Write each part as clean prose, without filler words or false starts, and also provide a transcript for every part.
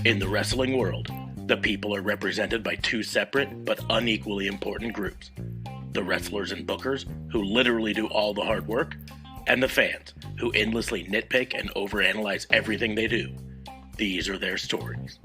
In the wrestling world, the people are represented by two separate but unequally important groups. The wrestlers and bookers, who literally do all the hard work, and the fans, who endlessly nitpick and overanalyze everything they do. These are their stories.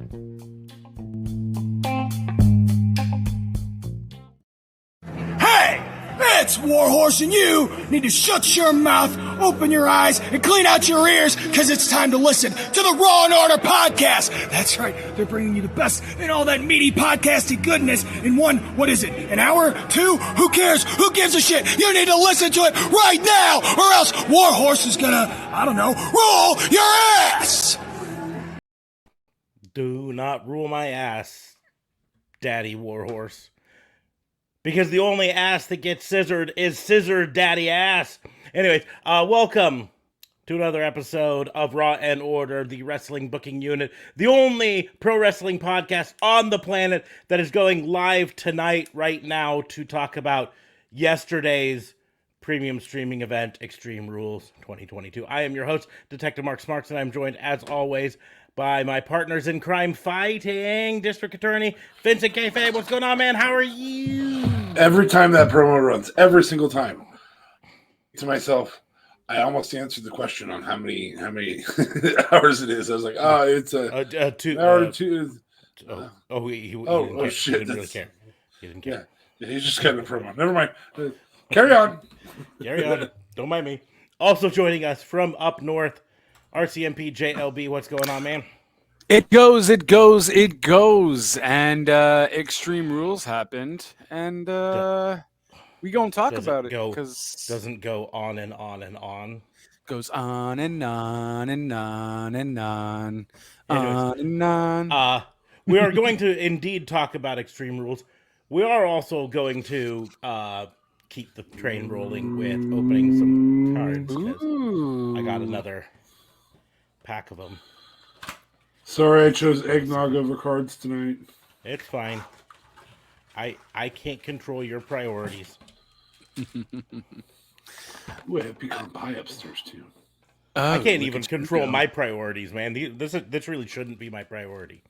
Hey! It's Warhorse, and you need to shut your mouth, open your eyes, and clean out your ears, because it's time to listen to the Raw and Order podcast. That's right, they're bringing you the best in all that meaty podcasty goodness in one, what is it, an hour? Two? Who cares? Who gives a shit? You need to listen to it right now, or else Warhorse is gonna, rule your ass! Do not rule my ass, Daddy Warhorse. Because the only ass that gets scissored is scissored daddy ass. Anyways, welcome to another episode of Raw and Order, the wrestling booking unit, the only pro wrestling podcast on the planet that is going live tonight, right now, to talk about yesterday's premium streaming event, Extreme Rules 2022. I am your host, Detective Mark Smarks, and I'm joined, as always, by my partners in crime fighting, District Attorney Vincent Kayfabe. What's going on, man? How are you? Every time that promo runs, every single time, to myself, I almost answered the question on how many hours it is. I was like, it's a 2 hour two. Shit! He didn't really care. He didn't care. Yeah, he's just cutting the promo. Never mind. Carry on. Carry on. Don't mind me. Also joining us from up north, RCMP JLB. What's going on, man? It goes, and Extreme Rules happened, and we gonna talk about it because doesn't go on and on and on. Goes on and on and on and on, Anyways, on and on. We are going to indeed talk about Extreme Rules. We are also going to keep the train rolling with opening some cards. I got another pack of them. Sorry, I chose eggnog over cards tonight. It's fine. I can't control your priorities. Ooh, I have pecan pie upstairs too. I can't even control my priorities, man. This really shouldn't be my priority.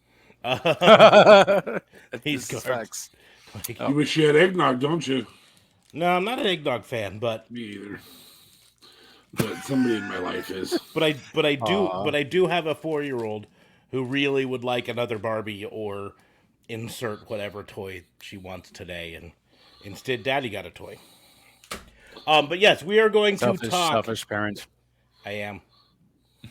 These cards. You wish you had eggnog, don't you? No, I'm not an eggnog fan, but me either. But somebody in my life is. But I do have a 4-year-old who really would like another Barbie or insert whatever toy she wants today, and instead Daddy got a toy. But yes, we are going to talk. Selfish parent. I am.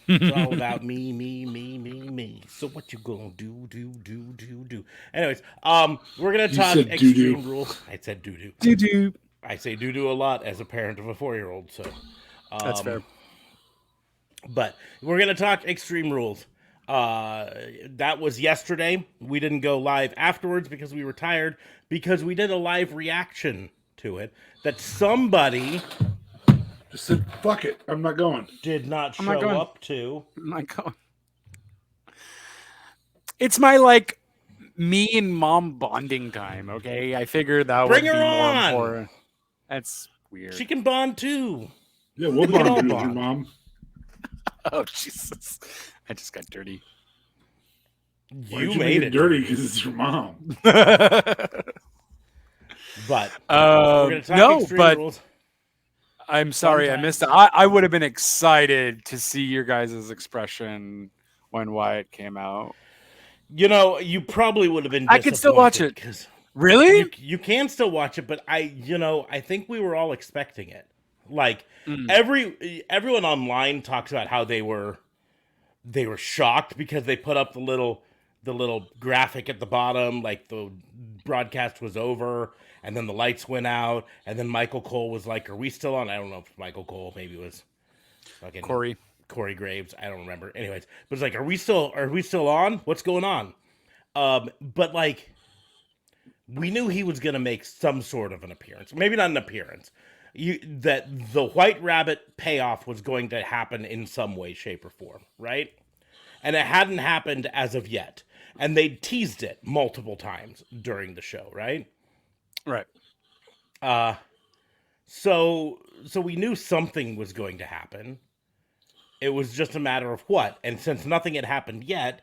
It's all about me. So what you gonna do? Anyways, we're gonna talk Extreme Rules. I said doo-doo. I say doo-doo a lot as a parent of a 4-year-old, so that's fair. But we're gonna talk Extreme Rules. That was yesterday. We didn't go live afterwards because we were tired, because we did a live reaction to it that somebody just said, fuck it, I'm not going. Did not show up to. I'm not going. It's my, me and mom bonding time, okay? I figured that would be more important. That's weird. She can bond too. Yeah, we'll bond with your mom. Oh, Jesus. I just got dirty. You made it dirty because it's your mom. But we're gonna talk Rules. I'm sorry I missed it. I would have been excited to see your guys' expression when Wyatt came out. You know, you probably would have been disappointed. I could still watch it. Really? You can still watch it, but I think we were all expecting it. Everyone online talks about how they were shocked because they put up the little graphic at the bottom, like the broadcast was over, and then the lights went out, and then Michael Cole was like, "Are we still on?" I don't know if Michael Cole, maybe it was fucking Corey Graves. I don't remember. Anyways, but it's like, "Are we still on? What's going on?" But we knew he was gonna make some sort of an appearance. Maybe not an appearance. That the White Rabbit payoff was going to happen in some way, shape, or form, right? And it hadn't happened as of yet. And they teased it multiple times during the show, right? Right. So we knew something was going to happen. It was just a matter of what. And since nothing had happened yet,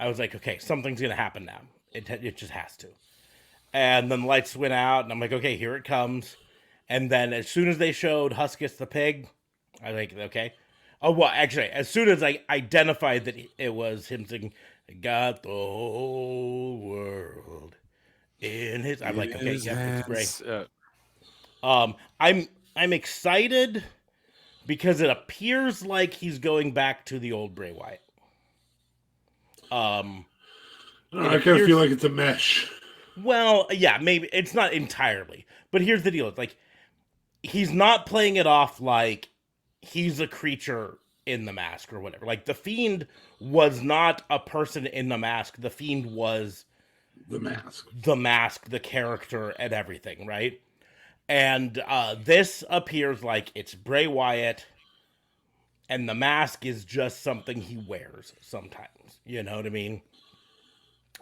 I was like, okay, something's gonna happen now. It just has to. And then the lights went out, and I'm like, okay, here it comes. And then as soon as they showed Huskus the pig, I was like, okay. Oh, well, actually, as soon as I identified that it was him singing, "Got the whole world in his," I'm like, okay, yeah, it's Bray. I'm excited because it appears like he's going back to the old Bray Wyatt. I kind of feel like it's a mesh. Well, yeah, maybe it's not entirely, but here's the deal: it's like he's not playing it off like he's a creature in the mask or whatever. Like the Fiend was not a person in the mask. The Fiend was the mask, the character, and everything, right? And this appears like it's Bray Wyatt, and the mask is just something he wears sometimes. You know what I mean?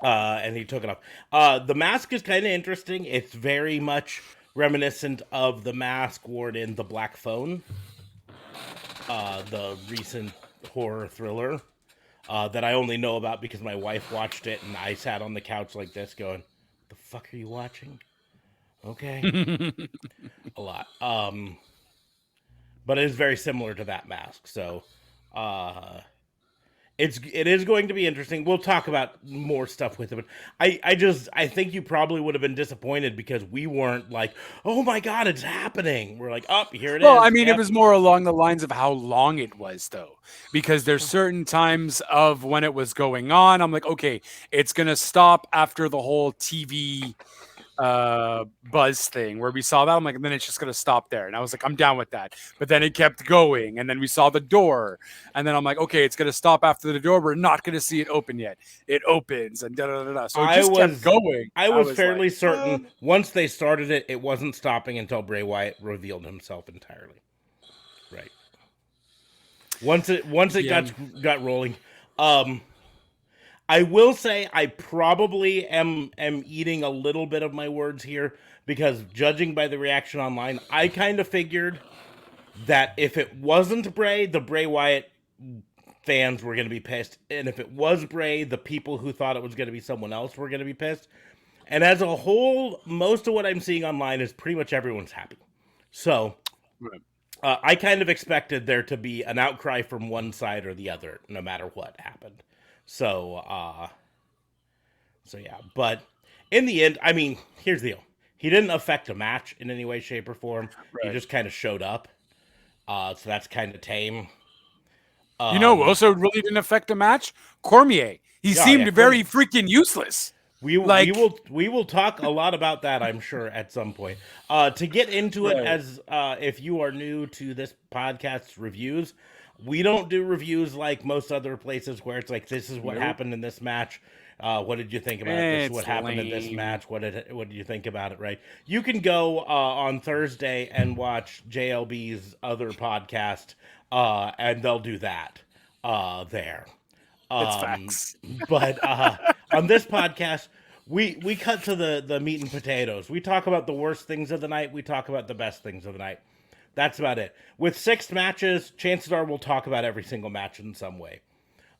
And he took it off. The mask is kind of interesting. It's very much reminiscent of the mask worn in The Black Phone, the recent horror thriller that I only know about because my wife watched it, and I sat on the couch like this going, "The fuck are you watching?" Okay. A lot. But it is very similar to that mask. So it is going to be interesting. We'll talk about more stuff with it. But I think you probably would have been disappointed because we weren't like, "Oh my god, it's happening." We're like, "Oh, here it is." Well, I mean, it was more along the lines of how long it was, though, because there's certain times of when it was going on. I'm like, okay, it's gonna stop after the whole TV buzz thing where we saw that. I'm like, and then it's just gonna stop there, and I was like, I'm down with that. But then it kept going, and then we saw the door, and then I'm like, okay, it's gonna stop after the door. We're not gonna see it open yet. It opens, and da da da da. So it just kept going. I was fairly certain once they started it, it wasn't stopping until Bray Wyatt revealed himself entirely. Right. Once it got rolling. I will say I probably am eating a little bit of my words here because judging by the reaction online, I kind of figured that if it wasn't Bray, the Bray Wyatt fans were going to be pissed. And if it was Bray, the people who thought it was going to be someone else were going to be pissed. And as a whole, most of what I'm seeing online is pretty much everyone's happy. So I kind of expected there to be an outcry from one side or the other, no matter what happened. So yeah, but in the end, I mean, here's the deal. He didn't affect a match in any way, shape, or form. Right. He just kind of showed up. So that's kind of tame. You know, also really didn't affect a match? Cormier. He seemed very freaking useless. We will talk a lot about that, I'm sure, at some point. To get into it, as if you are new to this podcast's reviews, we don't do reviews like most other places where it's like, this is what happened in this match. What did you think about it? This is what happened in this match. What did you think about it? Right? You can go on Thursday and watch JLB's other podcast, and they'll do that there. It's facts. But on this podcast, we cut to the meat and potatoes. We talk about the worst things of the night. We talk about the best things of the night. That's about it. With 6 matches, chances are we'll talk about every single match in some way.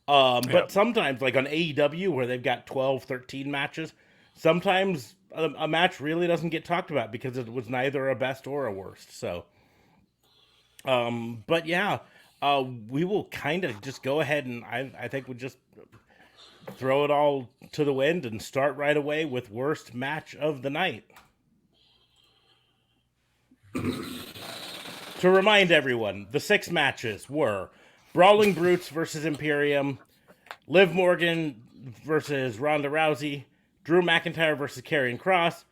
But sometimes, like on AEW, where they've got 12, 13 matches, sometimes a match really doesn't get talked about because it was neither a best or a worst. So, but yeah, we will kind of just go ahead and I think we'll just throw it all to the wind and start right away with worst match of the night. To remind everyone, the 6 matches were Brawling Brutes versus Imperium, Liv Morgan versus Ronda Rousey, Drew McIntyre versus Karrion Kross,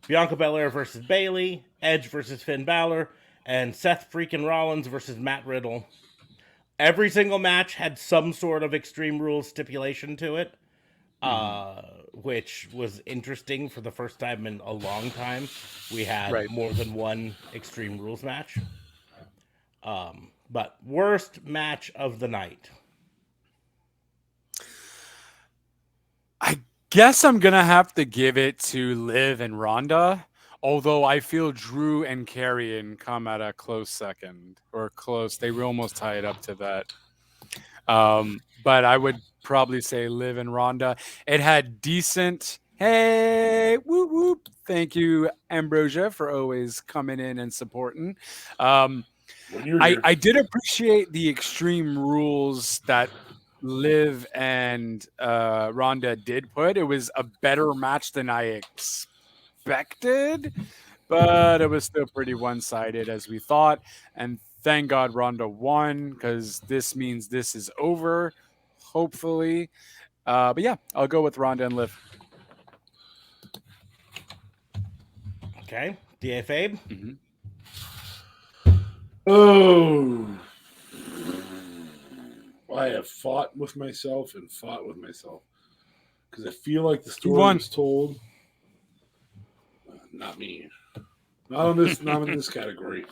Bianca Belair versus Bayley, Edge versus Finn Balor, and Seth freaking Rollins versus Matt Riddle. Every single match had some sort of Extreme Rules stipulation to it, which was interesting for the first time in a long time. We had more than one Extreme Rules match. But worst match of the night. I guess I'm going to have to give it to Liv and Ronda, although I feel Drew and Karrion come at a close second, or close. They almost tie it up to that. But I would probably say Liv and Ronda. It had decent. Hey, whoop whoop! Thank you, Ambrosia, for always coming in and supporting. When you're here, I did appreciate the Extreme Rules that Liv and Ronda did put. It was a better match than I expected, but it was still pretty one-sided as we thought. And thank God Ronda won, because this means this is over, hopefully. But yeah, I'll go with Ronda and Liv. Okay, DA Fabe. Mm-hmm. oh, I have fought with myself because I feel like the story won? was told. Not me. Not in this category.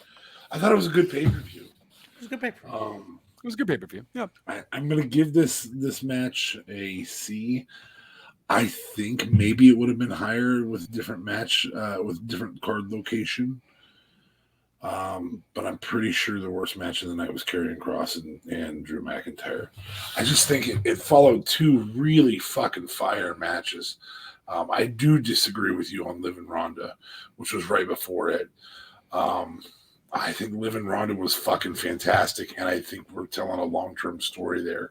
I thought it was a good pay-per-view. It was a good pay-per-view. It was a good pay-per-view. Yeah. I'm gonna give this match a C. I think maybe it would have been higher with different match with different card location. But I'm pretty sure the worst match of the night was Karrion Kross and Drew McIntyre. I just think it followed two really fucking fire matches. I do disagree with you on Liv and Ronda, which was right before it. I think Liv and Ronda was fucking fantastic, and I think we're telling a long-term story there.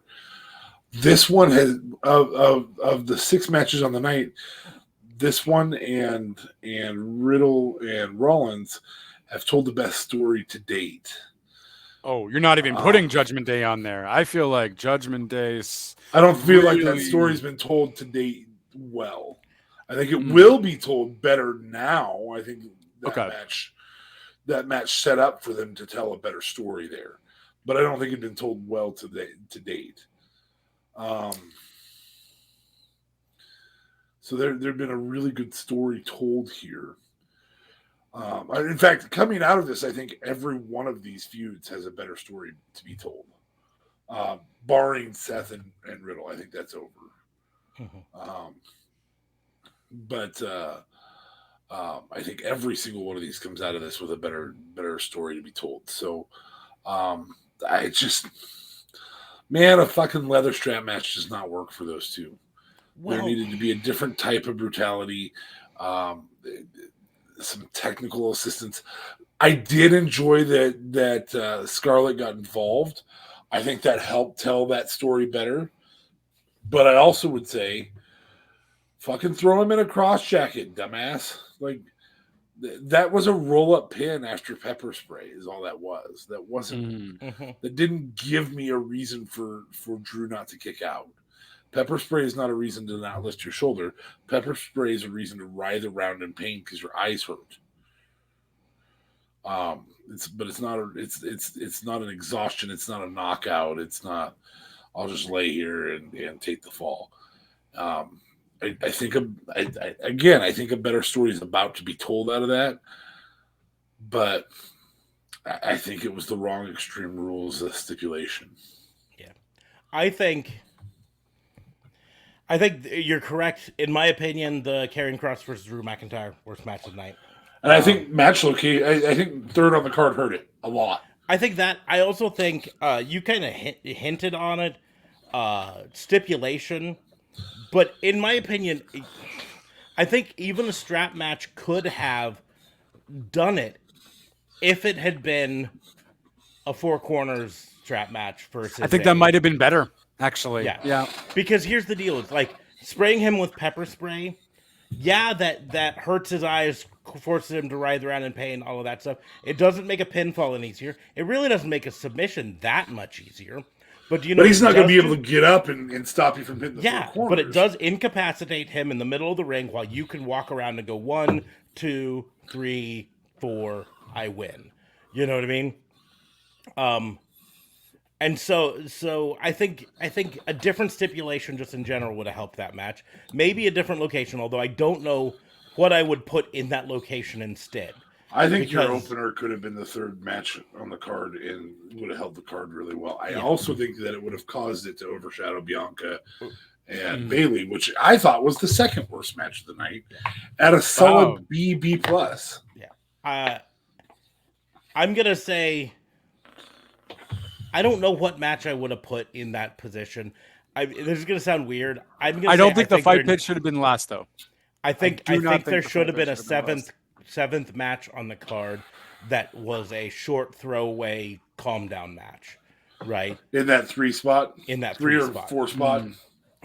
This one has of the 6 matches on the night, this one and Riddle and Rollins have told the best story to date. Oh, you're not even putting Judgment Day on there. I feel like Judgment Day's. I don't feel like that story's been told to date well. I think it will be told better now. I think that match set up for them to tell a better story there, but I don't think it's been told well to date. So there'd been a really good story told here. In fact, coming out of this, I think every one of these feuds has a better story to be told, barring Seth and Riddle. I think that's over. Mm-hmm. But I think every single one of these comes out of this with a better story to be told. So I just, man, a fucking leather strap match does not work for those two. Well, there needed to be a different type of brutality, some technical assistance. I did enjoy that Scarlett got involved. I think that helped tell that story better. But I also would say, fucking throw him in a cross jacket, dumbass. Like, that was a roll-up pin after pepper spray is all that was. That wasn't that didn't give me a reason for Drew not to kick out. Pepper spray is not a reason to not lift your shoulder. Pepper spray is a reason to writhe around in pain because your eyes hurt. It's not an exhaustion. It's not a knockout. It's not, I'll just lay here and take the fall. I think a better story is about to be told out of that, but I think it was the wrong Extreme Rules stipulation. Yeah, I think you're correct. In my opinion, the Karrion Kross versus Drew McIntyre worst match of the night. And I think match location. I think third on the card hurt it a lot. I think that. I also think you kind of hinted on it. Stipulation. But in my opinion, I think even a strap match could have done it if it had been a 4 corners strap match versus. I think that might have been better, actually. Yeah. Because here's the deal: it's like spraying him with pepper spray. Yeah, that hurts his eyes, forces him to writhe around in pain, all of that stuff. It doesn't make a pinfall any easier. It really doesn't make a submission that much easier. But he's not going to be able to get up and stop you from hitting the 4 corners. But it does incapacitate him in the middle of the ring while you can walk around and go 1, 2, 3, 4. I win. You know what I mean? And so I think a different stipulation just in general would have helped that match. Maybe a different location, although I don't know what I would put in that location instead. I think your opener could have been the third match on the card and would have held the card really well. I also think that it would have caused it to overshadow Bianca and Bayley, which I thought was the second worst match of the night, at a solid B+. Yeah. I'm going to say I don't know what match I would have put in that position. This is gonna sound weird. I don't think the fight pit should have been last though. I think do not think there the should fight have pit been a should have been last. seventh match on the card that was a short throwaway calm down match, right? In that 3 spot? In that 3 or spot. 4 spot?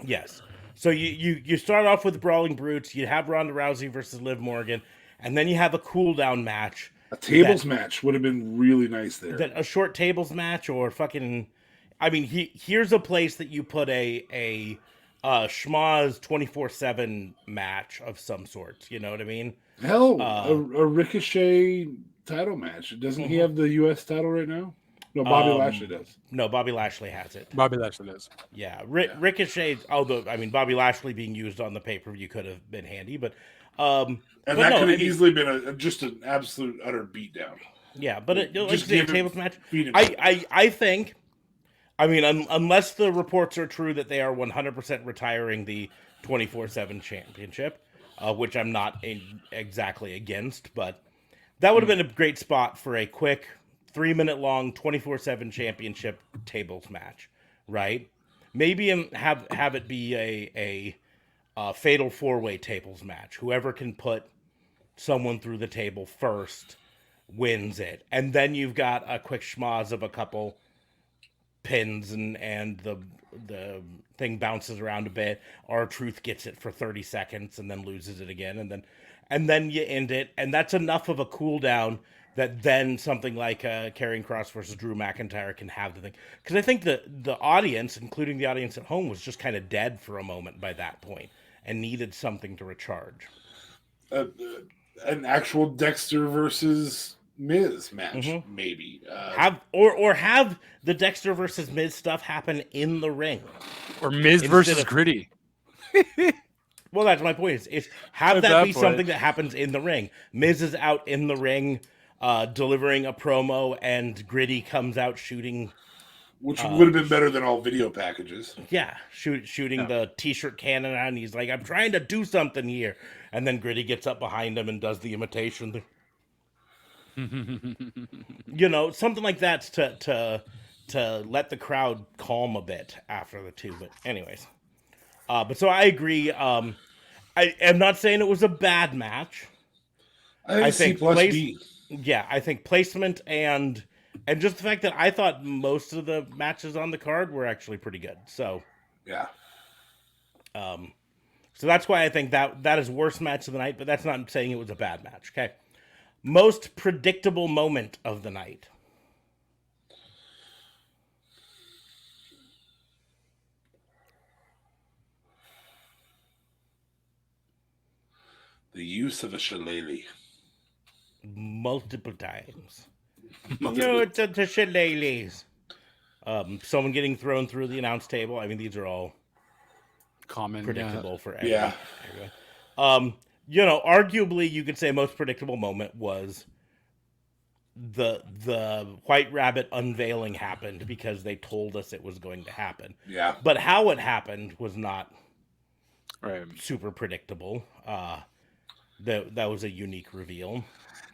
Yes. So you start off with Brawling Brutes, you have Ronda Rousey versus Liv Morgan, and then you have a cool down match. A tables match would have been really nice there. A short tables match or fucking... I mean, here's a place that you put a schmoz 24/7 match of some sort. You know what I mean? Hell, a Ricochet title match. Doesn't he have the U.S. title right now? No, Bobby Lashley does. No, Bobby Lashley has it. Bobby Lashley does. Yeah, Ricochet. Although I mean, Bobby Lashley being used on the pay-per-view could have been handy, but and that could have easily been just an absolute utter beatdown. Yeah, but Just like a give tables him- match. feed him. I think. I mean, unless the reports are true that they are 100% retiring the 24/7 championship, which I'm not exactly against, but that would have been a great spot for a quick 3-minute long 24/7 championship tables match, right? Maybe have it be a fatal 4-way tables match. Whoever can put someone through the table first wins it, and then you've got a quick schmoz of a couple pins and the thing bounces around a bit. R-Truth gets it for 30 seconds and then loses it again, and then you end it, and that's enough of a cool down that then something like Karrion Kross versus Drew McIntyre can have the thing. Because I think the audience, including the audience at home, was just kind of dead for a moment by that point and needed something to recharge. An actual Dexter versus Miz match, maybe. Have the Dexter versus Miz stuff happen in the ring, or Miz versus Gritty. Well, that's my point. Is have that be something that happens in the ring. Miz is out in the ring, delivering a promo, and Gritty comes out shooting, which would have been better than all video packages. Yeah, shooting the t-shirt cannon out, and he's like, "I'm trying to do something here," and then Gritty gets up behind him and does the imitation thing. You know, something like that to let the crowd calm a bit after the two. But anyways, but so I agree. I am not saying it was a bad match. I think I think placement and just the fact that I thought most of the matches on the card were actually pretty good. So yeah. So that's why I think that is worst match of the night. But that's not saying it was a bad match. Okay. Most predictable moment of the night. The use of a shillelagh. Multiple times. The shillelaghs. Someone getting thrown through the announce table. I mean, these are all common, predictable for everyone. You know, arguably, you could say most predictable moment was the White Rabbit unveiling happened because they told us it was going to happen. Yeah. But how it happened was not right. super predictable. That was a unique reveal.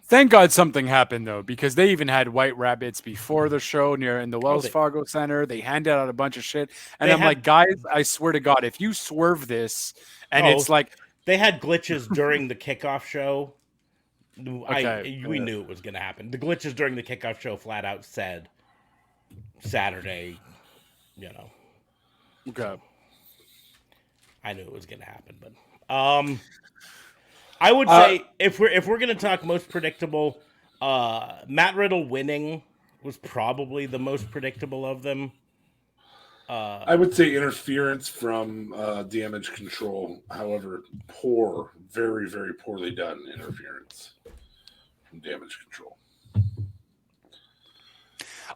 Thank God something happened, though, because they even had White Rabbits before the show in the Wells Fargo Center. They handed out a bunch of shit. And I'm like, guys, I swear to God, if you swerve this, and it's like... They had glitches during the kickoff show. We knew it was going to happen. The glitches during the kickoff show flat out said Saturday, you know. Okay. I knew it was going to happen, but I would say if we're going to talk most predictable, Matt Riddle winning was probably the most predictable of them. I would say interference from Damage Control. However, very, very poorly done interference from Damage Control.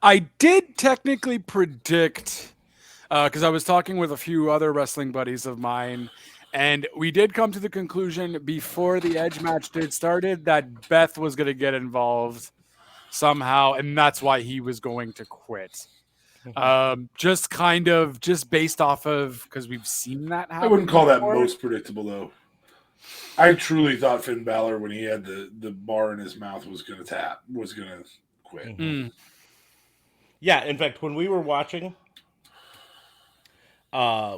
I did technically predict, because I was talking with a few other wrestling buddies of mine, and we did come to the conclusion before the Edge match started that Beth was going to get involved somehow, and that's why he was going to quit. Just based off of, because we've seen that happen. I wouldn't call that most predictable, though. I truly thought Finn Balor, when he had the bar in his mouth, was going to quit. Mm-hmm. Yeah, in fact, when we were watching,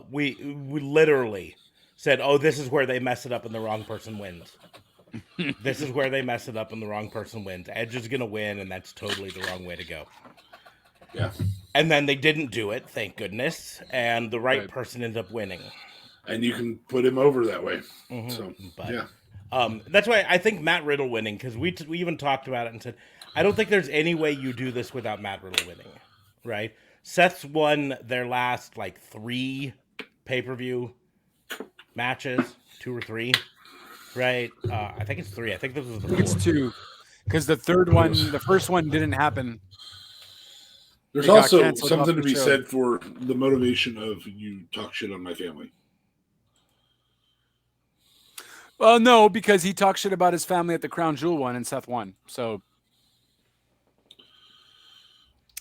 we literally said, "Oh, this is where they mess it up and the wrong person wins. This is where they mess it up and the wrong person wins. Edge is gonna win, and that's totally the wrong way to go." Yeah. And then they didn't do it, thank goodness, and the right Right. person ended up winning. And you can put him over that way. Mhm. So, But yeah. that's why I think Matt Riddle winning, because we even talked about it and said, I don't think there's any way you do this without Matt Riddle winning, right? Seth's won their last like 3 pay-per-view matches, 2 or 3, right? I think it's 3. I think this was the 4th. It's 2, because the first one didn't happen. There's It got also canceled off something to the be show. said for the motivation of you talk shit on my family. Well, no, because he talked shit about his family at the Crown Jewel one, and Seth won. So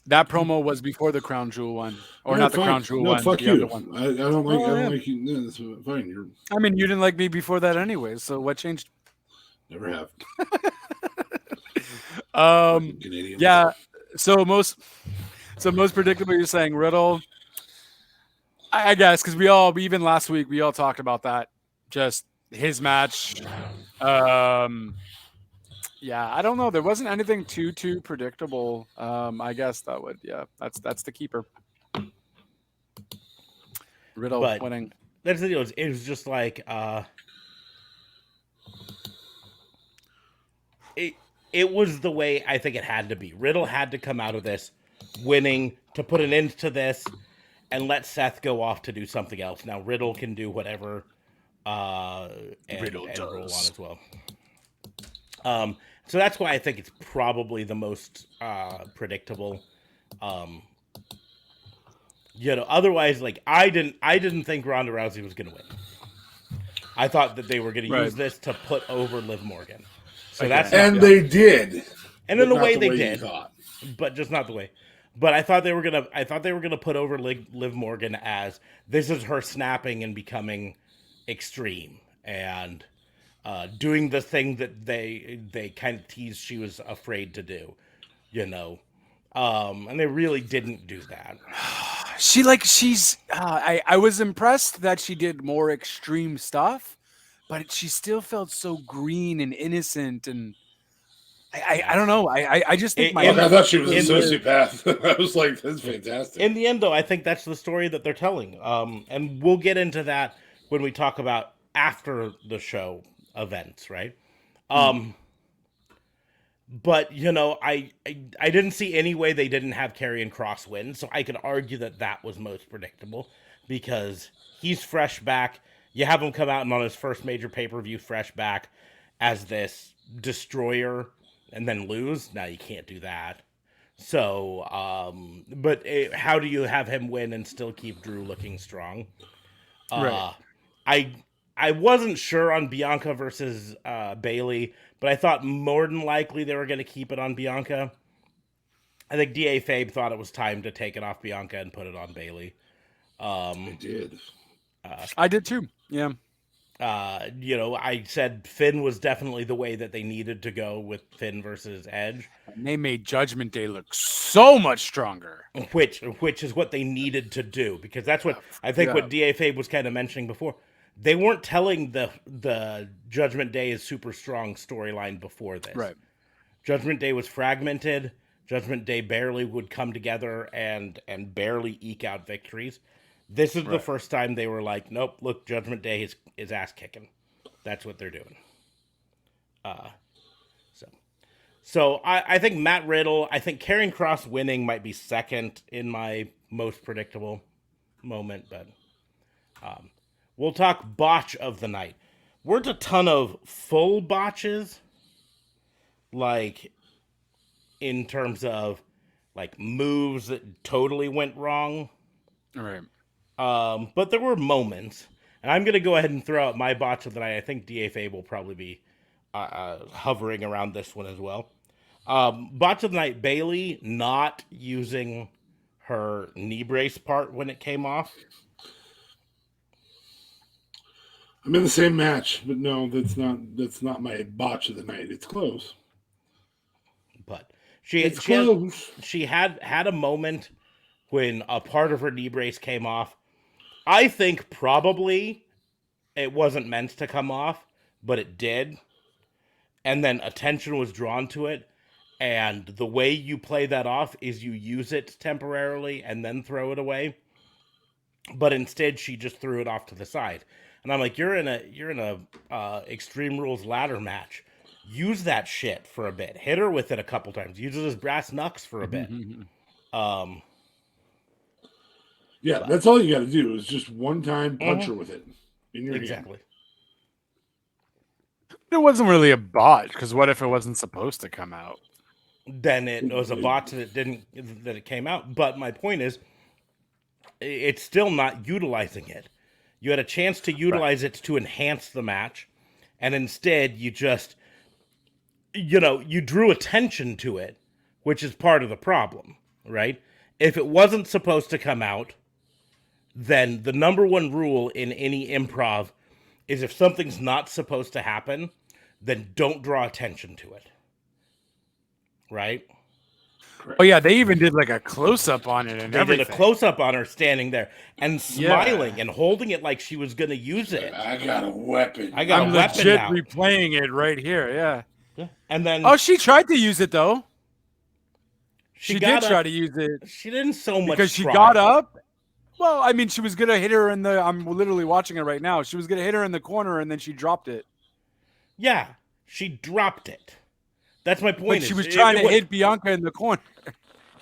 that promo was before the Crown Jewel one, or Yeah, not the fine. Crown Jewel No, one. fuck the you. other one. I don't like. Oh, I don't yeah. like you. No, that's fine. You're I mean, you didn't like me before that anyway. So what changed? never have. Um, Canadian. yeah. So most predictable. You're saying Riddle. I guess because even last week we all talked about that. Just his match. Yeah, I don't know. There wasn't anything too predictable. I guess that's the keeper. Riddle But winning. that's the deal. It was just like it was the way I think it had to be. Riddle had to come out of this winning to put an end to this and let Seth go off to do something else. Now Riddle can do whatever Riddle and does. roll on as well. So that's why I think it's probably the most predictable. Otherwise, like I didn't think Ronda Rousey was going to win. I thought that they were going to use this to put over Liv Morgan. So that's And they did. and in but a not way the they you did, thought. but just not the way. But I thought they were gonna put over Liv Morgan as this is her snapping and becoming extreme and doing the thing that they kind of teased she was afraid to do, and they really didn't do that. I was impressed that she did more extreme stuff, but she still felt so green and innocent, and I don't know. I just think I thought she was a sociopath. I was like, that's fantastic. In the end, though, I think that's the story that they're telling. And we'll get into that when we talk about after the show events, right? But I didn't see any way they didn't have Karrion Kross win, so I could argue that was most predictable because he's fresh back. You have him come out and on his first major pay-per-view fresh back as this destroyer and then lose. Now you can't do that. So, how do you have him win and still keep Drew looking strong? Right. I wasn't sure on Bianca versus Bayley, but I thought more than likely they were going to keep it on Bianca. I think D.A. Fabe thought it was time to take it off Bianca and put it on Bayley. They did. I did too. Yeah. I said Finn was definitely the way that they needed to go with Finn versus Edge. And they made Judgment Day look so much stronger. Which is what they needed to do, because that's what I think what D.A. Fabe was kind of mentioning before. They weren't telling the Judgment Day is super strong storyline before this. Right. Judgment Day was fragmented. Judgment Day barely would come together and barely eke out victories. This is the first time they were like, nope, look, Judgment Day is ass kicking. That's what they're doing. So I think Matt Riddle, I think Karrion Kross winning might be second in my most predictable moment, but we'll talk botch of the night. Weren't a ton of full botches, like in terms of like moves that totally went wrong. All right. But there were moments, and I'm going to go ahead and throw out my botch of the night. I think D.A. Fabe will probably be hovering around this one as well. Botch of the night, Bayley not using her knee brace part when it came off. I'm in the same match, but no, that's not my botch of the night. It's close. But It's close. She had a moment when a part of her knee brace came off. I think probably it wasn't meant to come off, but it did. And then attention was drawn to it. And the way you play that off is you use it temporarily and then throw it away. But instead, she just threw it off to the side. And I'm like, you're in a Extreme Rules ladder match. Use that shit for a bit. Hit her with it a couple times. Use it as brass knucks for a bit. Yeah, that's all you got to do is just one time punch her with it in your Exactly. hand. It wasn't really a bot, because what if it wasn't supposed to come out? Then it was a bot that it came out. But my point is, it's still not utilizing it. You had a chance to utilize it to enhance the match, and instead you just, you drew attention to it, which is part of the problem, right? If it wasn't supposed to come out, then the number one rule in any improv is if something's not supposed to happen, then don't draw attention to it. Right? Oh yeah, they even did like a close-up on it and They everything. did a close-up on her standing there and smiling and holding it like she was going to use it. I got a weapon. I'm legit replaying it right here, yeah. And then... Oh, she tried to use it, though. She did got try up- to use it. She didn't so much Because she try. got up. Well, I mean, she was going to hit her in the... I'm literally watching it right now. She was going to hit her in the corner, and then she dropped it. Yeah, she dropped it. That's my point. But she was trying to hit Bianca in the corner.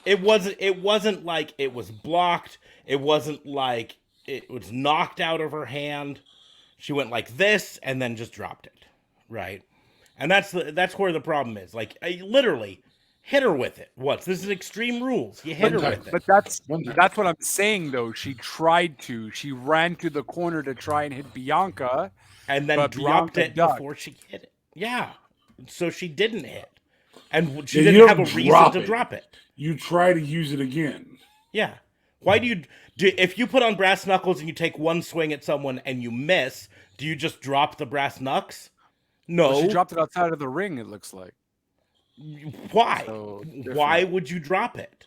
It wasn't like it was blocked. It wasn't like it was knocked out of her hand. She went like this and then just dropped it, right? And that's where the problem is. Like, I literally hit her with it. This is Extreme Rules. You hit her with it. But that's what I'm saying, though. She tried to. She ran to the corner to try and hit Bianca. And then dropped it before she hit it. Yeah. So she didn't hit. And she didn't have a reason to drop it. You try to use it again. Yeah. Why if you put on brass knuckles and you take one swing at someone and you miss, do you just drop the brass knucks? No. Well, she dropped it outside of the ring, it looks like. Why? So why would you drop it?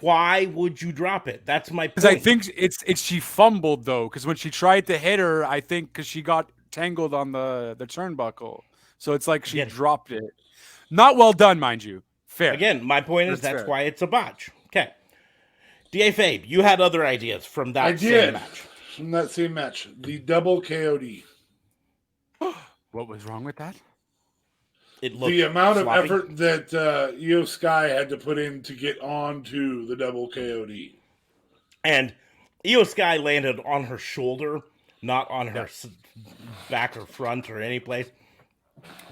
Why would you drop it? That's my point. Because I think it's she fumbled, though, because when she tried to hit her, I think because she got tangled on the turnbuckle. So it's like she dropped it. Not well done, mind you. Fair. Again, my point is that's why it's a botch. Okay. D.A. Fabe, you had other ideas from that same match. From that same match. The double KOD. What was wrong with that? The amount of effort that Io Sky had to put in to get onto the double KOD. And Io Sky landed on her shoulder, not on her back or front or any place.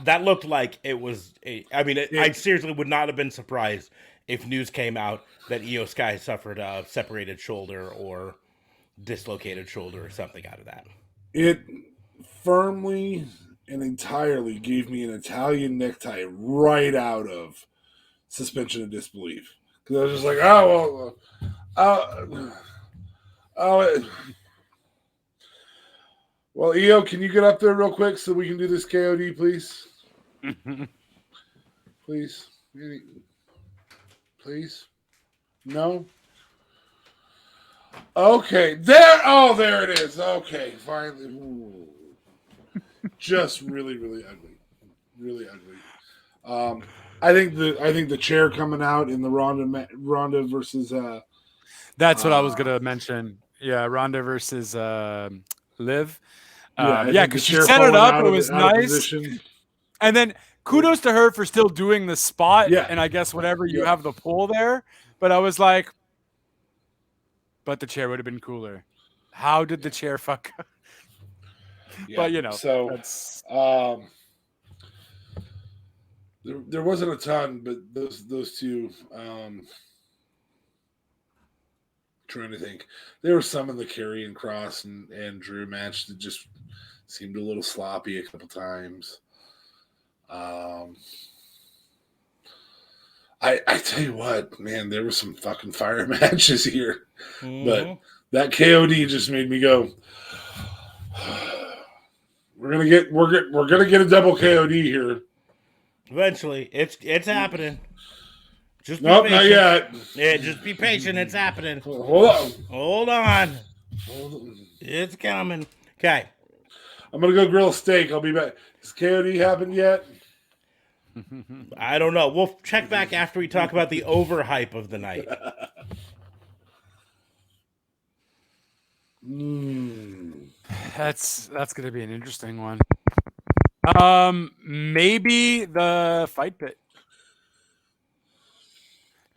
That looked like it was I seriously would not have been surprised if news came out that Io Sky suffered a separated shoulder or dislocated shoulder or something out of that. It firmly and entirely gave me an Italian necktie right out of suspension of disbelief. Because I was just like, well, Io, can you get up there real quick so we can do this KOD, please? Please? Please? No? Okay. There it is. Okay, finally. Ooh. Just really, really ugly. Really ugly. I think the chair coming out in the Ronda versus that's what I was gonna mention. Yeah, Ronda versus Liv. Because she set it up. It was nice. And then kudos to her for still doing the spot. Yeah. And I guess whatever you have the pole there. But I was like, but the chair would have been cooler. How did the chair fuck up? But so that's there wasn't a ton, but those two. Trying to think, there was some in the Karrion Kross and Drew match that just seemed a little sloppy a couple times. I tell you what, man, there were some fucking fire matches here, but that KOD just made me go. We're gonna get a double KOD here. Eventually, it's happening. Just be Nope, patient. not yet. Yeah, just be patient. It's happening. Hold on. Hold on. It's coming. Okay. I'm gonna go grill a steak. I'll be back. Has KOD happened yet? I don't know. We'll check back after we talk about the overhype of the night. That's going to be an interesting one. Maybe the fight pit.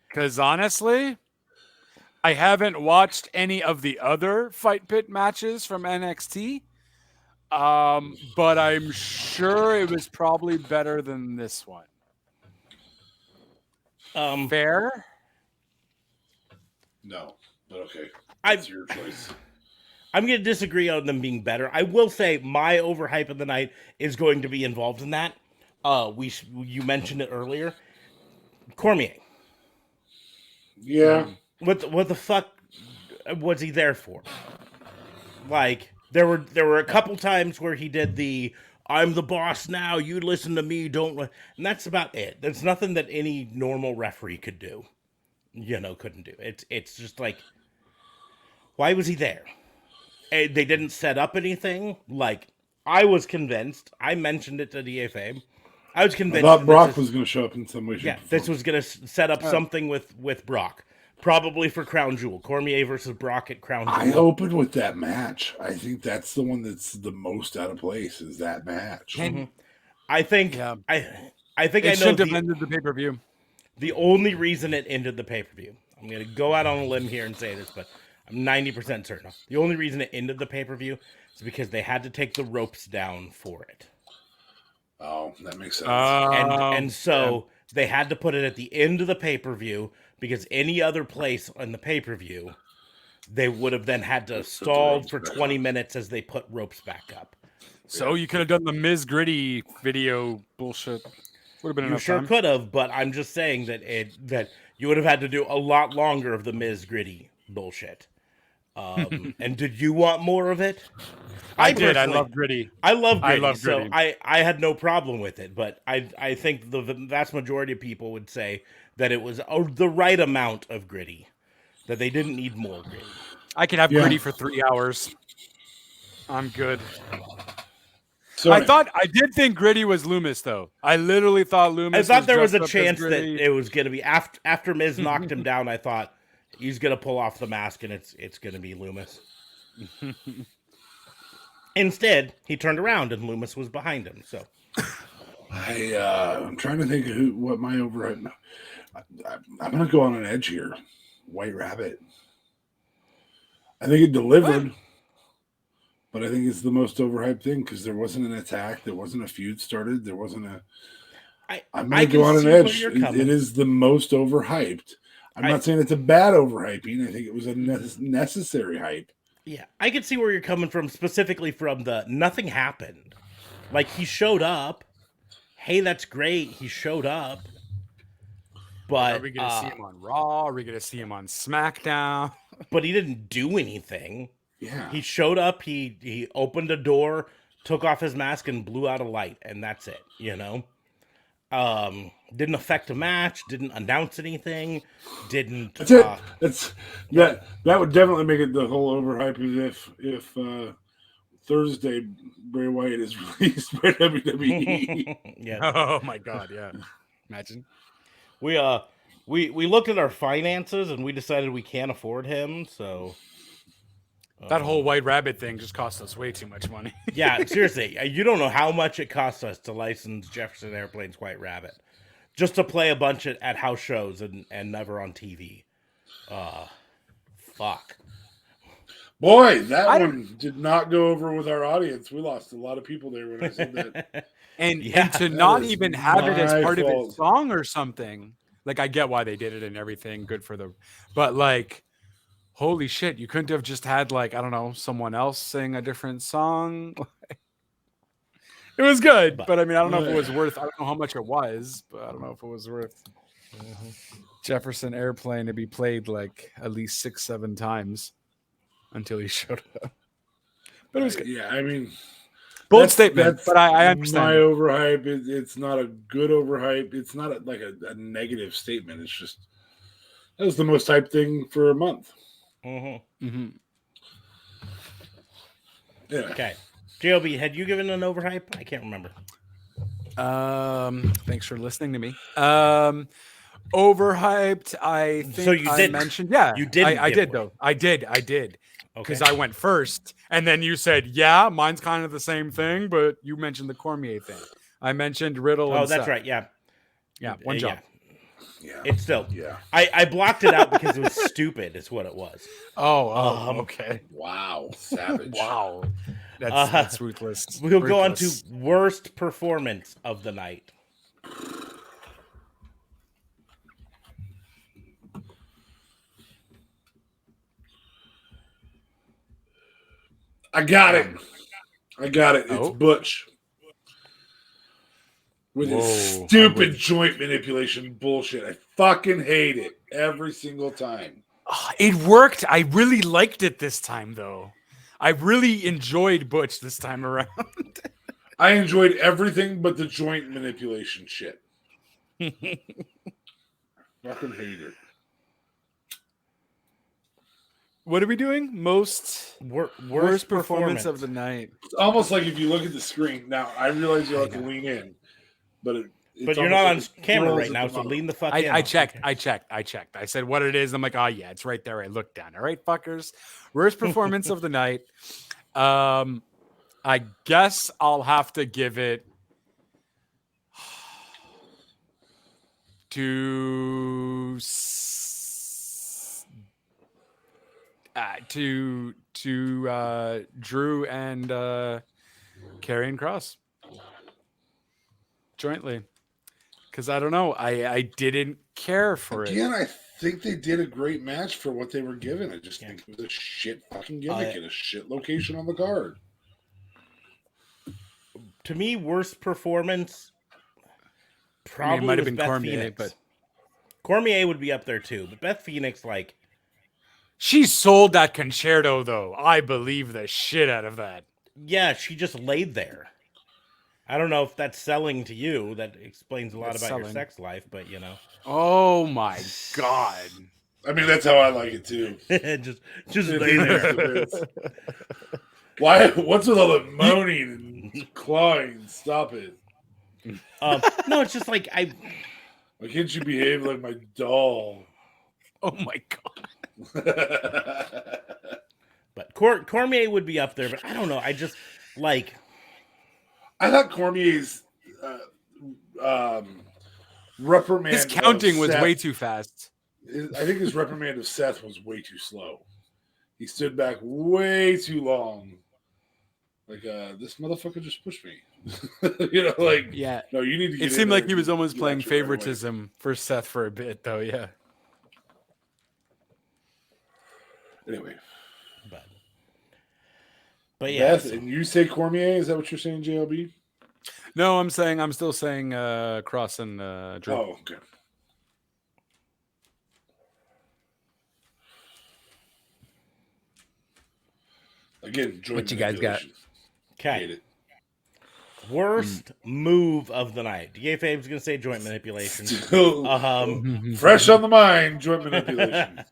Because honestly, I haven't watched any of the other fight pit matches from NXT. But I'm sure it was probably better than this one. Fair? No, but okay. I- That's your choice. I'm going to disagree on them being better. I will say my overhype of the night is going to be involved in that. You mentioned it earlier. Cormier. Yeah. What the fuck was he there for? Like there were a couple times where he did the "I'm the boss now, you listen to me, don't," and that's about it. There's nothing that any normal referee could do. Couldn't do. It's just like, why was he there? And they didn't set up anything. Like, I was convinced. I mentioned it to DFA. I was I convinced. thought Brock was going to show up in some way. Yeah, this was going to set up something with Brock, probably for Crown Jewel. Cormier versus Brock at Crown Jewel. I opened with that match. I think that's the one that's the most out of place. Is that match? I think. Yeah. I think It I know shouldn't have ended the pay-per-view. the only reason it ended the pay-per-view. I'm going to go out on a limb here and say this, but I'm 90% certain. The only reason it ended the pay-per-view is because they had to take the ropes down for it. Oh, that makes sense. And so they had to put it at the end of the pay-per-view because any other place on the pay-per-view, they would have then had to stall for 20 minutes as they put ropes back up. So you could have done the Miz Gritty video bullshit. Would have been You enough sure time. could have, but I'm just saying that you would have had to do a lot longer of the Miz Gritty bullshit. And did you want more of it? I did. I personally- love Gritty. I love Gritty, I love so Gritty. I had no problem with it. But I think the vast majority of people would say that it was the right amount of Gritty, that they didn't need more Gritty. I could have Yeah. Gritty for 3 hours. I'm good. So I did think Gritty was Loomis, though. I literally thought Loomis. I thought there was dressed a up as chance that Gritty. it was going to be after Miz knocked him down. I thought he's going to pull off the mask and it's going to be Loomis. Instead, he turned around and Loomis was behind him. So I'm trying to think of what my overhead. I'm going to go on an edge here. White Rabbit. I think it delivered, but I think it's the most overhyped thing because there wasn't an attack, there wasn't a feud started, there wasn't a. I'm going to go on an edge. It is the most overhyped. I'm not saying it's a bad overhyping. I think it was a necessary hype. yeah, I could see where you're coming from, specifically from the nothing happened. Like, he showed up. Hey, that's great. He showed up. But Are we going to see him on Raw? Are we going to see him on SmackDown? but he didn't do anything. Yeah. He showed up, he opened a door, took off his mask, and blew out a light, and that's it, Didn't affect a match, didn't announce anything, didn't That's it. That would definitely make it the whole overhype if Thursday Bray Wyatt is released by WWE. yeah. Oh my God! Yeah, imagine. We looked at our finances and we decided we can't afford him, so That whole White Rabbit thing just cost us way too much money. yeah, seriously, you don't know how much it costs us to license Jefferson Airplane's White Rabbit. Just to play a bunch at house shows and never on TV. Fuck. Boy, that one did not go over with our audience. We lost a lot of people there when I said that. And Yeah, to not is even have it as my part of fault. its song or something. Like, I get why they did it and everything. Good for but like, holy shit, you couldn't have just had, like, I don't know, someone else sing a different song. It was good, but I mean, I don't know if it was worth. I don't know how much it was, but I don't know if it was worth Jefferson Airplane to be played like at least 6-7 times until he showed up. But it was good. Yeah, I mean, Bold statement, but I understand. My overhype. It's not a good overhype. It's not like a negative statement. It's just that was the most hyped thing for a month. Mm-hmm. Mm-hmm. Yeah. Okay. JLB, had you given an overhype? I can't remember. Thanks for listening to me. Overhyped. I think So you I didn't. mentioned. Yeah, You didn't I give did one. though. I did because Okay. I went first, and then you said, "Yeah, mine's kind of the same thing," but you mentioned the Cormier thing. I mentioned Riddle. Oh, and that's Seth. right. Yeah. Yeah, one job. Yeah. It's still. Yeah. I blocked it out because it was stupid. Is what it was. Okay. Wow. Savage. Wow, that's ruthless. We'll go on to Ruthless. worst performance of the night. I got it. It's Oh. Butch. With his Whoa, stupid joint manipulation bullshit. I fucking hate it every single time. It worked. I really liked it this time, though. I really enjoyed Butch this time around. I enjoyed everything but the joint manipulation shit. Fucking hate it. What are we doing? Worst performance of the night. It's almost like if you look at the screen. Now, I realize you have to lean in, but But you're not on camera right now, so lean the fuck in. I checked. I said what it is. I'm like, oh yeah, it's right there. I looked down. All right, fuckers. Worst performance of the night. I guess I'll have to give it to Drew and Karrion Kross jointly, because I don't know, I didn't care for it. Again, I think they did a great match for what they were given. I just think it was a shit fucking gimmick and a shit location on the card. To me, worst performance probably it might have was been Beth Cormier, Phoenix. but Cormier would be up there too. But Beth Phoenix, like, she sold that concerto, though. I believe the shit out of that. yeah, she just laid there. I don't know if that's selling to you. That explains a lot about your sex life, but you know. Oh my god. I mean, that's how I like it too. just lay there. Why? What's with all the moaning and clawing? Stop it. No, it's just like Why can't you behave like my doll? Oh my god. But Cormier would be up there, but I don't know. I just like. I thought Cormier's reprimand. His counting was Seth, way too fast. I think his reprimand of Seth was way too slow. He stood back way too long. Like, this motherfucker just pushed me. You know, like, yeah. No, you need to get It seemed in like there he was and almost get playing that shit right away. favoritism for Seth for a bit, though. Yeah. Anyway. But yeah. Beth, and you say Cormier? Is that what you're saying, JLB? No, I'm still saying Kross and Drew. Oh, okay. Again, What you guys got? Okay. Worst move of the night. DA Fabe's gonna say joint manipulation. Fresh on the mind, joint manipulation.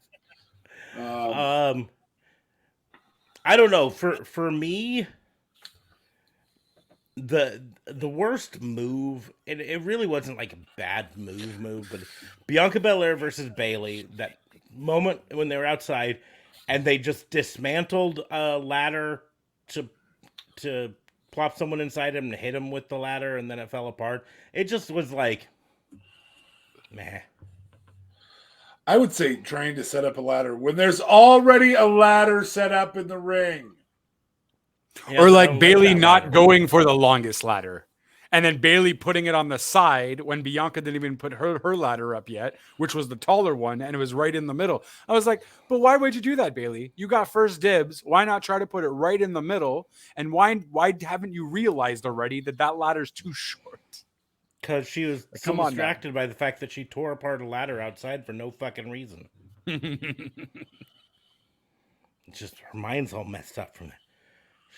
I don't know. For me, the worst move. It really wasn't like a bad move, but Bianca Belair versus Bayley. That moment when they were outside, and they just dismantled a ladder to plop someone inside him and hit him with the ladder, and then it fell apart. It just was like, meh. I would say trying to set up a ladder when there's already a ladder set up in the ring. Yeah, or like Bayley not going for the longest ladder. And then Bayley putting it on the side when Bianca didn't even put her ladder up yet, which was the taller one, and it was right in the middle. I was like, but why would you do that, Bayley? You got first dibs. Why not try to put it right in the middle? And why haven't you realized already that ladder's too short? Because she was so distracted by the fact that she tore apart a ladder outside for no fucking reason. It's just her mind's all messed up from it.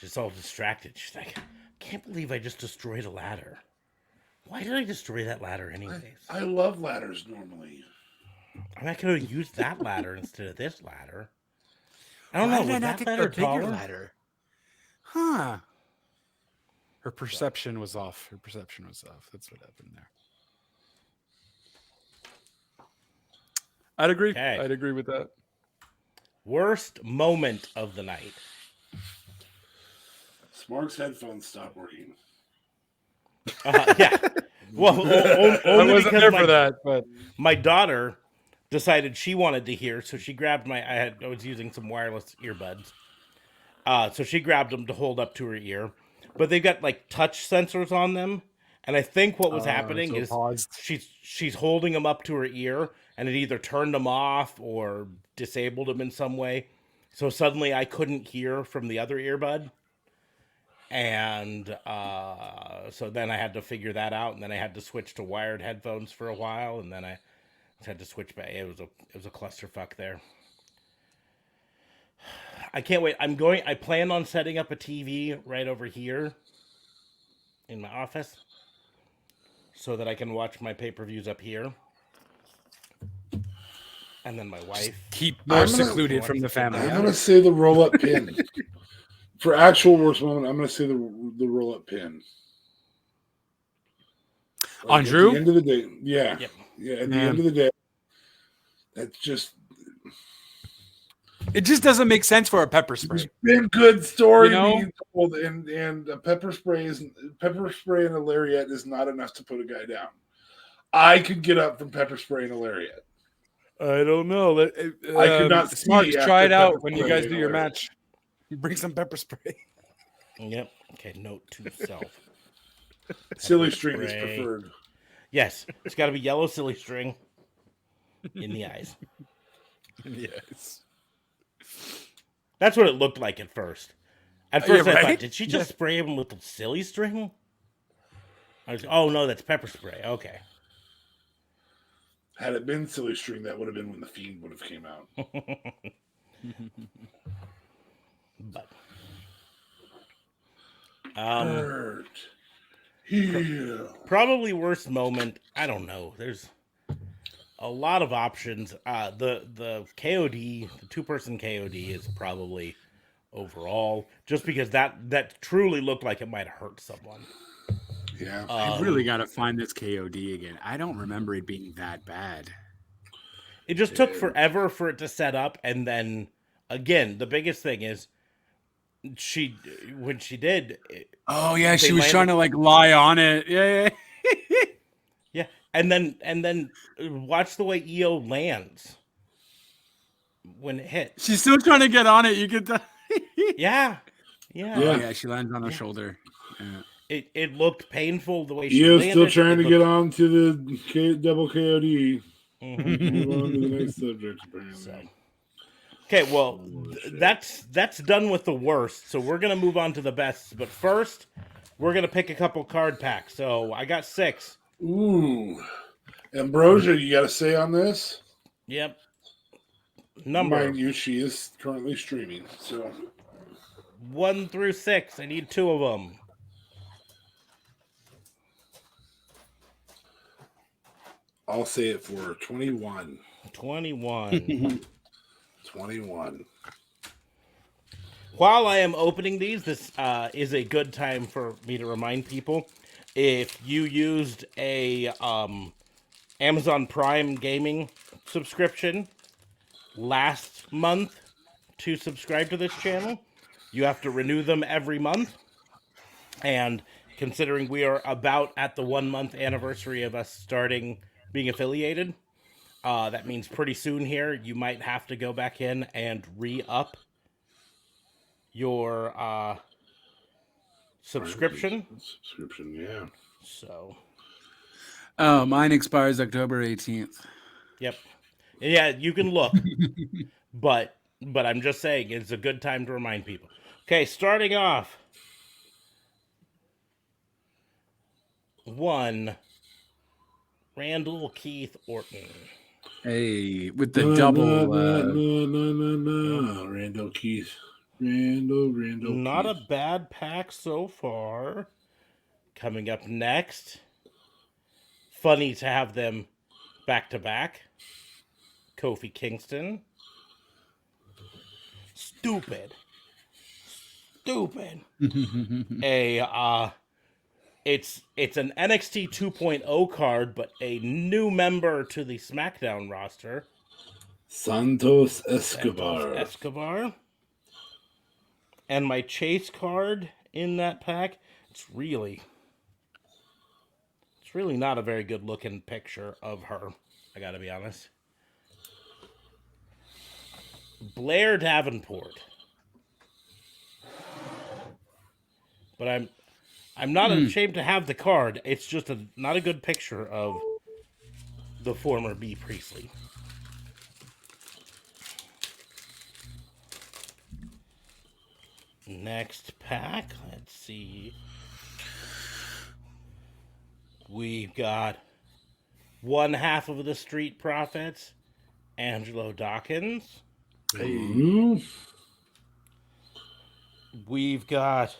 She's all distracted. She's like, Can't believe I just destroyed a ladder. Why did I destroy that ladder anyways? I love ladders normally. I mean, I could have used that ladder instead of this ladder. I don't Why know. did I Was not that take ladder the bigger taller? ladder? Huh. Her perception was off. Her perception was off. That's what happened there. I'd agree. Okay. I'd agree with that. Worst moment of the night. Smart's headphones stopped working. Yeah. Well, I only wasn't because there for that, but my daughter decided she wanted to hear, so she grabbed I was using some wireless earbuds. So she grabbed them to hold up to her ear, but they've got like touch sensors on them, and I think what was happening so is paused. she's holding them up to her ear, and it either turned them off or disabled them in some way. So suddenly I couldn't hear from the other earbud, and so then I had to figure that out, and then I had to switch to wired headphones for a while, and then I had to switch back. It was a clusterfuck there. I can't wait. I plan on setting up a TV right over here in my office so that I can watch my pay-per-views up here. And then my wife. Keep more secluded from the family. I'm going to say the roll-up pin. For actual worst moment, I'm going to say the roll-up pin. On Drew? At the end of the day, yeah. Yep. Yeah, at the end of the day, that's just... It just doesn't make sense for a pepper spray. It's been good story You know? being told, and a pepper spray and a lariat is not enough to put a guy down. I could get up from pepper spray and a lariat. I don't know. I could not see Smart. Try it after out pepper when you spray guys and do a your lariat. match. Bring some pepper spray. Yep. Okay, note to self. Silly string is Spray. preferred. Yes, it's got to be yellow silly string in the eyes. Yes. That's what it looked like at first. At first, I right? thought, did she just spray him with the silly string? I was, oh no, that's pepper spray. Okay. Had it been silly string, that would have been when the Fiend would have came out. But Hurt. Heal. probably worst moment. I don't know. There's a lot of options. The KOD, the 2-person KOD, is probably overall just because that truly looked like it might have hurt someone. Yeah. I really got to find this KOD again. I don't remember it being that bad. It just took forever for it to set up, and then again, the biggest thing is when she did. Oh yeah, They she was landed- trying to like lie on it. Yeah. Yeah, and then watch the way EO lands when it hits. She's still trying to get on it. You could. Yeah. Oh, yeah, she lands on her shoulder. Yeah. It looked painful the way she Io's landed. still trying to It get looked- on to the double KOD. Mhm. Move on to the next subject, apparently. So. Okay, well, that's done with the worst. So we're gonna move on to the best. But first, we're gonna pick a couple card packs. So I got 6. Ooh. Ambrosia, you got to say on this? Yep. Number Mind you, she is currently streaming. So 1 through 6. I need 2 of them. I'll say it for her. 21. 21. 21. While I am opening these, this is a good time for me to remind people, if you used a Amazon Prime gaming subscription last month to subscribe to this channel, you have to renew them every month. And considering we are about at the 1-month anniversary of us starting being affiliated, that means pretty soon here you might have to go back in and re-up your subscription. Subscription, yeah. So, Oh, mine expires October 18th. yep. And yeah, you can look, but I'm just saying it's a good time to remind people. Okay, starting off, 1, Randall Keith Orton. Hey, with the double. No. Randall Keith. Randall Not a Keith. bad pack so far. Coming up next. Funny to have them back to back. Kofi Kingston. Stupid. A it's an NXT 2.0 card, but a new member to the SmackDown roster. Santos Escobar. Santos Escobar. And my chase card in that pack, it's really not a very good looking picture of her. I gotta be honest. Blair Davenport. But I'm not ashamed to have the card. It's just not a good picture of the former B. Priestley. Next pack, let's see. We've got one half of the Street Profits, Angelo Dawkins. Ooh. We've got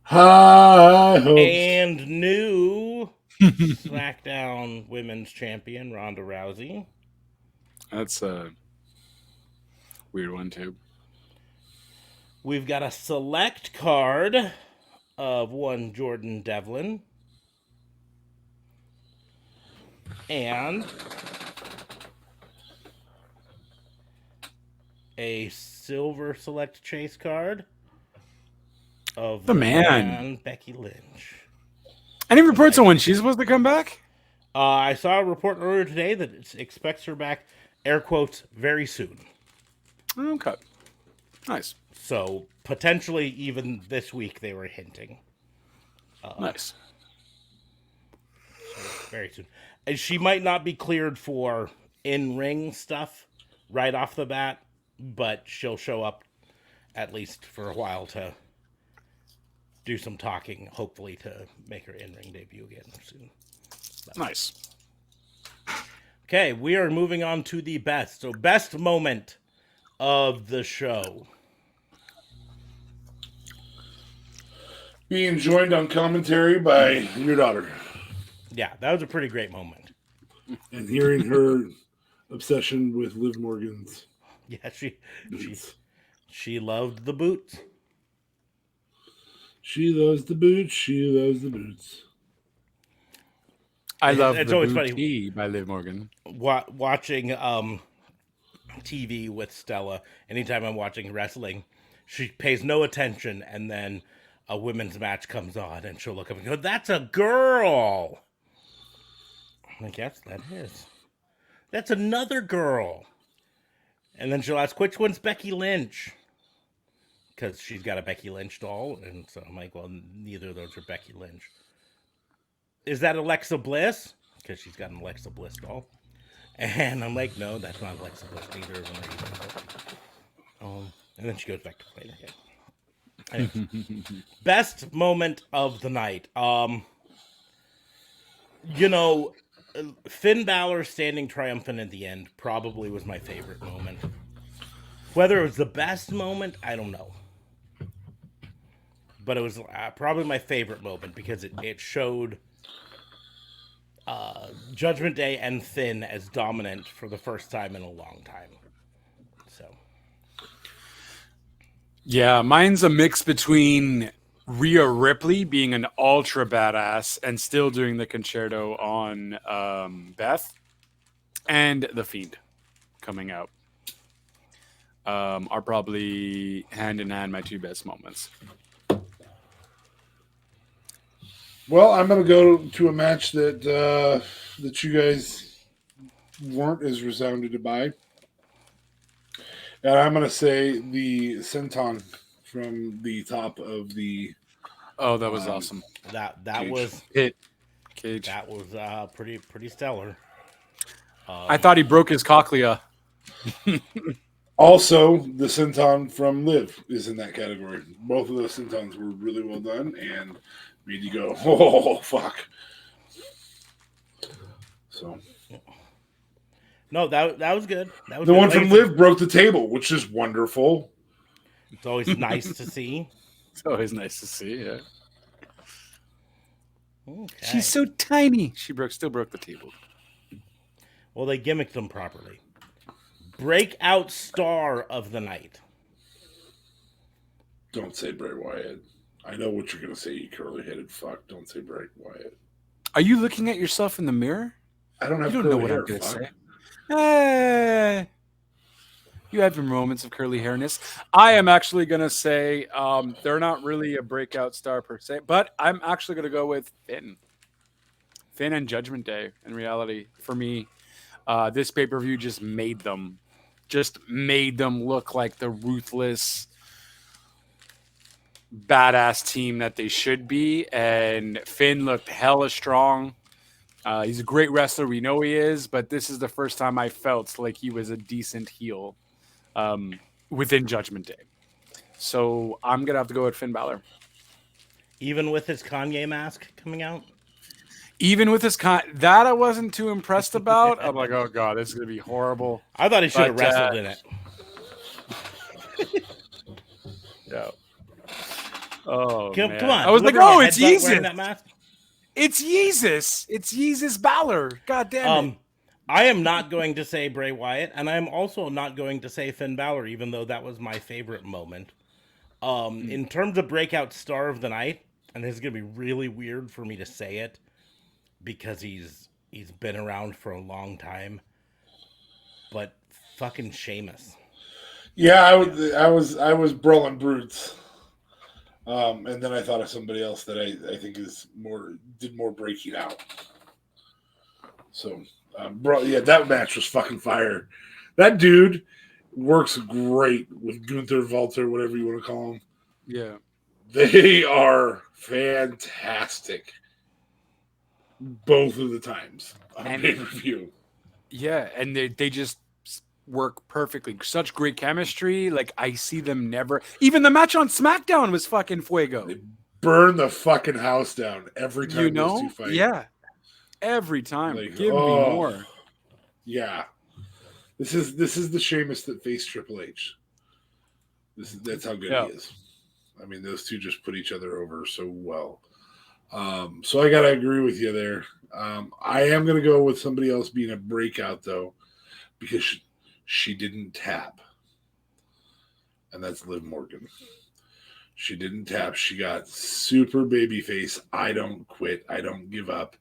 High hopes. and new SmackDown Women's Champion Ronda Rousey. That's a weird one too. We've got a select card of one Jordan Devlin. And a silver select chase card of The man. Becky Lynch. Any reports on when she's supposed to come back? I saw a report earlier today that it expects her back, air quotes, very soon. Okay. Nice. So potentially even this week they were hinting. Nice. So very soon. And she might not be cleared for in-ring stuff right off the bat, but she'll show up at least for a while to do some talking, hopefully to make her in-ring debut again soon. Nice. Okay, we are moving on to the best. So best moment of the show. Being joined on commentary by your daughter. Yeah, that was a pretty great moment. And hearing her obsession with Liv Morgan's. Yeah, boots. she loved the boots. She loves the boots. She loves the boots. I love It's the always Booty by Liv Morgan. Watching TV with Stella, anytime I'm watching wrestling, she pays no attention, and then a women's match comes on, and she'll look up and go, "That's a girl!" I'm like, yes, that is. That's another girl. And then she'll ask, which one's Becky Lynch? Because she's got a Becky Lynch doll, and so I'm like, well, neither of those are Becky Lynch. Is that Alexa Bliss? Because she's got an Alexa Bliss doll. And I'm like, no, that's not Alexa Bliss. Neither of them are even. And then she goes back to playing again. Anyways, best moment of the night. Finn Balor standing triumphant at the end probably was my favorite moment. Whether it was the best moment, I don't know. But it was probably my favorite moment because it showed Judgment Day and Finn as dominant for the first time in a long time. So, yeah, mine's a mix between Rhea Ripley being an ultra badass and still doing the concerto on Beth, and The Fiend coming out are probably hand in hand my two best moments. Well, I'm going to go to a match that that you guys weren't as resounded by. And I'm going to say the senton from the top of the... Oh, that was awesome. that Cage. was Cage. that was pretty stellar. I thought he broke his cochlea. Also, the senton from Liv is in that category. Both of those sentons were really well done and made you go, oh, fuck. So... No, that was good. That was The good. one Like from Liv broke the table, which is wonderful. It's always nice to see. It's always nice to see. Yeah. Okay. She's so tiny. She still broke the table. Well, they gimmicked them properly. Breakout star of the night. Don't say Bray Wyatt. I know what you're gonna say, you curly-headed fuck. Don't say Bray Wyatt. Are you looking at yourself in the mirror? I don't have You don't curly know what hair, I'm gonna fuck. say. You have your moments of curly hairness. I am actually gonna say they're not really a breakout star per se, but I'm actually gonna go with Finn. Finn and Judgment Day. In reality, for me, this pay-per-view just made them look like the ruthless, badass team that they should be. And Finn looked hella strong. He's a great wrestler. We know he is, but this is the first time I felt like he was a decent heel within Judgment Day. So I'm going to have to go with Finn Balor. Even with his Kanye mask coming out? Even with his that I wasn't too impressed about. I'm like, oh God, this is going to be horrible. I thought he should have But, wrestled in it. Yeah. Oh, Come man. on. I was like, Whoever oh, had it's headbutt wearing Yeezus. that mask. It's Yeezus. It's Yeezus Balor. God damn it. I am not going to say Bray Wyatt, and I'm also not going to say Finn Balor, even though that was my favorite moment. In terms of breakout star of the night, and this is going to be really weird for me to say it, because he's been around for a long time, but fucking Sheamus. Yeah, I was Brolin Brutes. And then I thought of somebody else that I think did more breaking out. So, that match was fucking fire. That dude works great with Gunther, Walter, whatever you want to call him. Yeah. They are fantastic. Both of the times on pay-per-view. Yeah, and they just work perfectly. Such great chemistry. Like, I see them never. Even the match on SmackDown was fucking fuego. They burn the fucking house down every time those two fight. Yeah. Every time. Like, Give me more. Yeah. This is the Sheamus that faced Triple H. That's how good he is. I mean, those two just put each other over so well. So I gotta agree with you there. I am gonna go with somebody else being a breakout though, because she didn't tap, and that's Liv Morgan. She didn't tap. She got super babyface. I don't quit. I don't give up.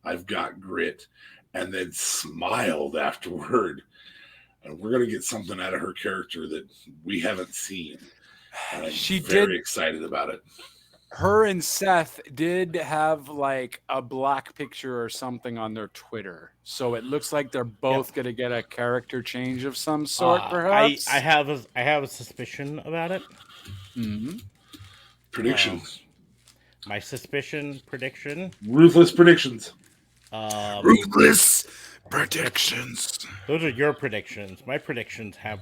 I've got grit, and then smiled afterward. And we're gonna get something out of her character that we haven't seen. And I'm very excited about it. Her and Seth did have like a black picture or something on their Twitter. So it looks like they're both going to get a character change of some sort, perhaps. I have a suspicion about it. Mm-hmm. Predictions. My prediction. Ruthless predictions. Ruthless predictions. Those are your predictions. My predictions have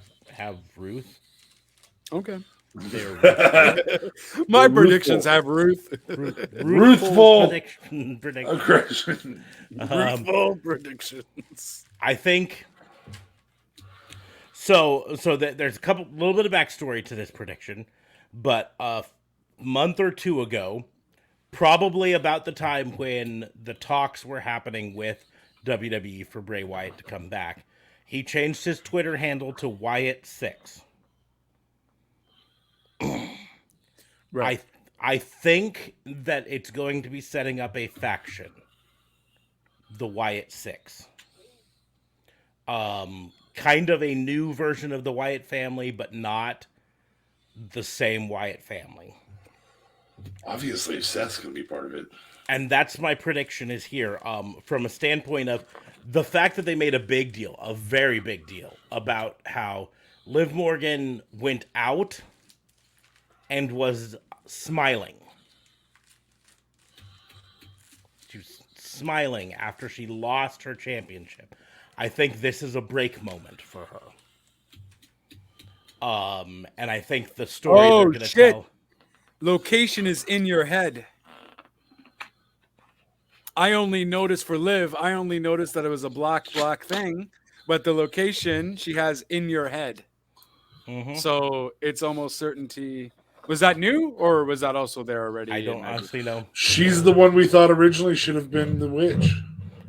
Ruth. Okay. My predictions have Ruthful prediction. Aggression. Ruthful predictions. I think so. There's a little bit of backstory to this prediction, but a month or two ago, probably about the time when the talks were happening with WWE for Bray Wyatt to come back, he changed his Twitter handle to Wyatt6. Right. I think that it's going to be setting up a faction, the Wyatt Six. Kind of a new version of the Wyatt family, but not the same Wyatt family. Obviously, Seth's going to be part of it. And that's my prediction is here. From a standpoint of the fact that they made a big deal, a very big deal, about how Liv Morgan went out and was smiling. She was smiling after she lost her championship. I think this is a break moment for her. And I think the story they're going to tell. Location is in your head. I only noticed for Liv, that it was a black thing, but the location she has in your head. So it's almost certainty. Was that new, or was that also there already? I don't honestly know. She's the one we thought originally should have been the witch.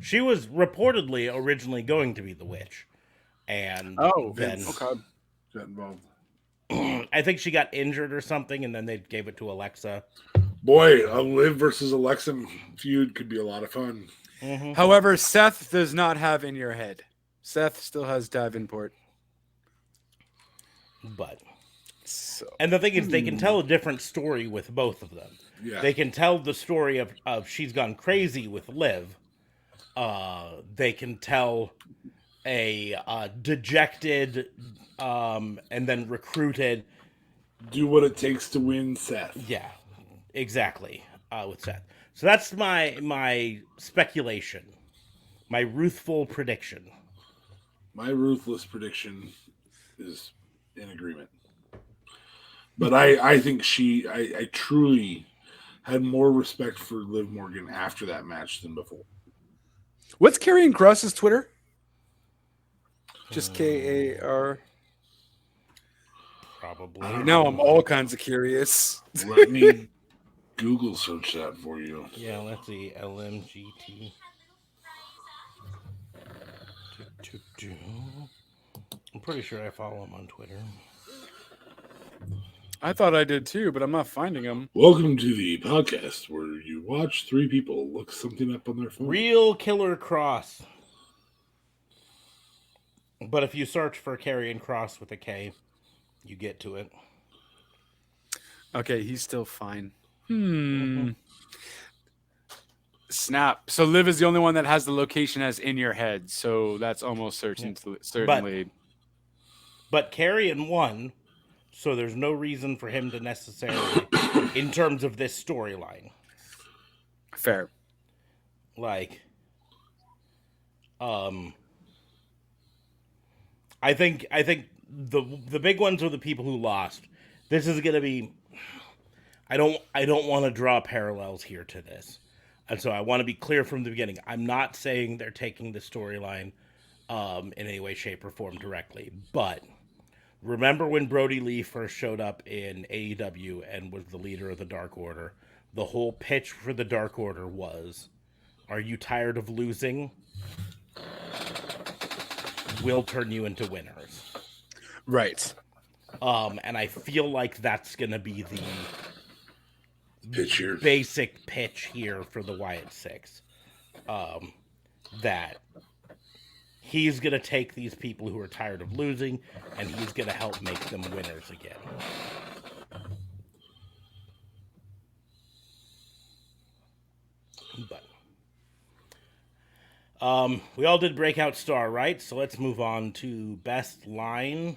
She was reportedly originally going to be the witch, and Oh, then okay. Got involved. I think she got injured or something, and then they gave it to Alexa. Boy, a Liv versus Alexa feud could be a lot of fun. However, Seth does not have In Your Head. Seth still has Davenport. But So and the thing is, they can tell a different story with both of them. Yeah. They can tell the story of she's gone crazy with Liv. They can tell a dejected and then recruited. Do what it takes to win Seth. Yeah, exactly. With Seth. So that's my speculation, my ruthful prediction. My ruthless prediction is in agreement. But I think I truly had more respect for Liv Morgan after that match than before. what's Karrion Kross's Twitter? Just KAR. Probably. Now I'm all kinds of curious. Let me Google search that for you. Yeah, let's see. LMGT. I'm pretty sure I follow him on Twitter. I thought I did too, but I'm not finding him. Welcome to the podcast where you watch three people look something up on their phone. Real Killer Cross. But if you search for Karrion Kross with a K, you get to it. Okay, he's still fine. Snap. So Liv is the only one that has the location as In Your Head, so that's almost certainly. But Karrion won, so there's no reason for him to necessarily, in terms of this storyline. Fair. Like, I think the big ones are the people who lost. This is gonna be. I don't want to draw parallels here to this, and so I want to be clear from the beginning. I'm not saying they're taking the storyline in any way, shape, or form directly, but remember when Brody Lee first showed up in AEW and was the leader of the Dark Order? The whole pitch for the Dark Order was, "Are you tired of losing? We'll turn you into winners." Right. And I feel like that's going to be the Pitch here. basic pitch here for the Wyatt Six. That he's going to take these people who are tired of losing and he's going to help make them winners again. But we all did Breakout Star, right? So let's move on to Best Line.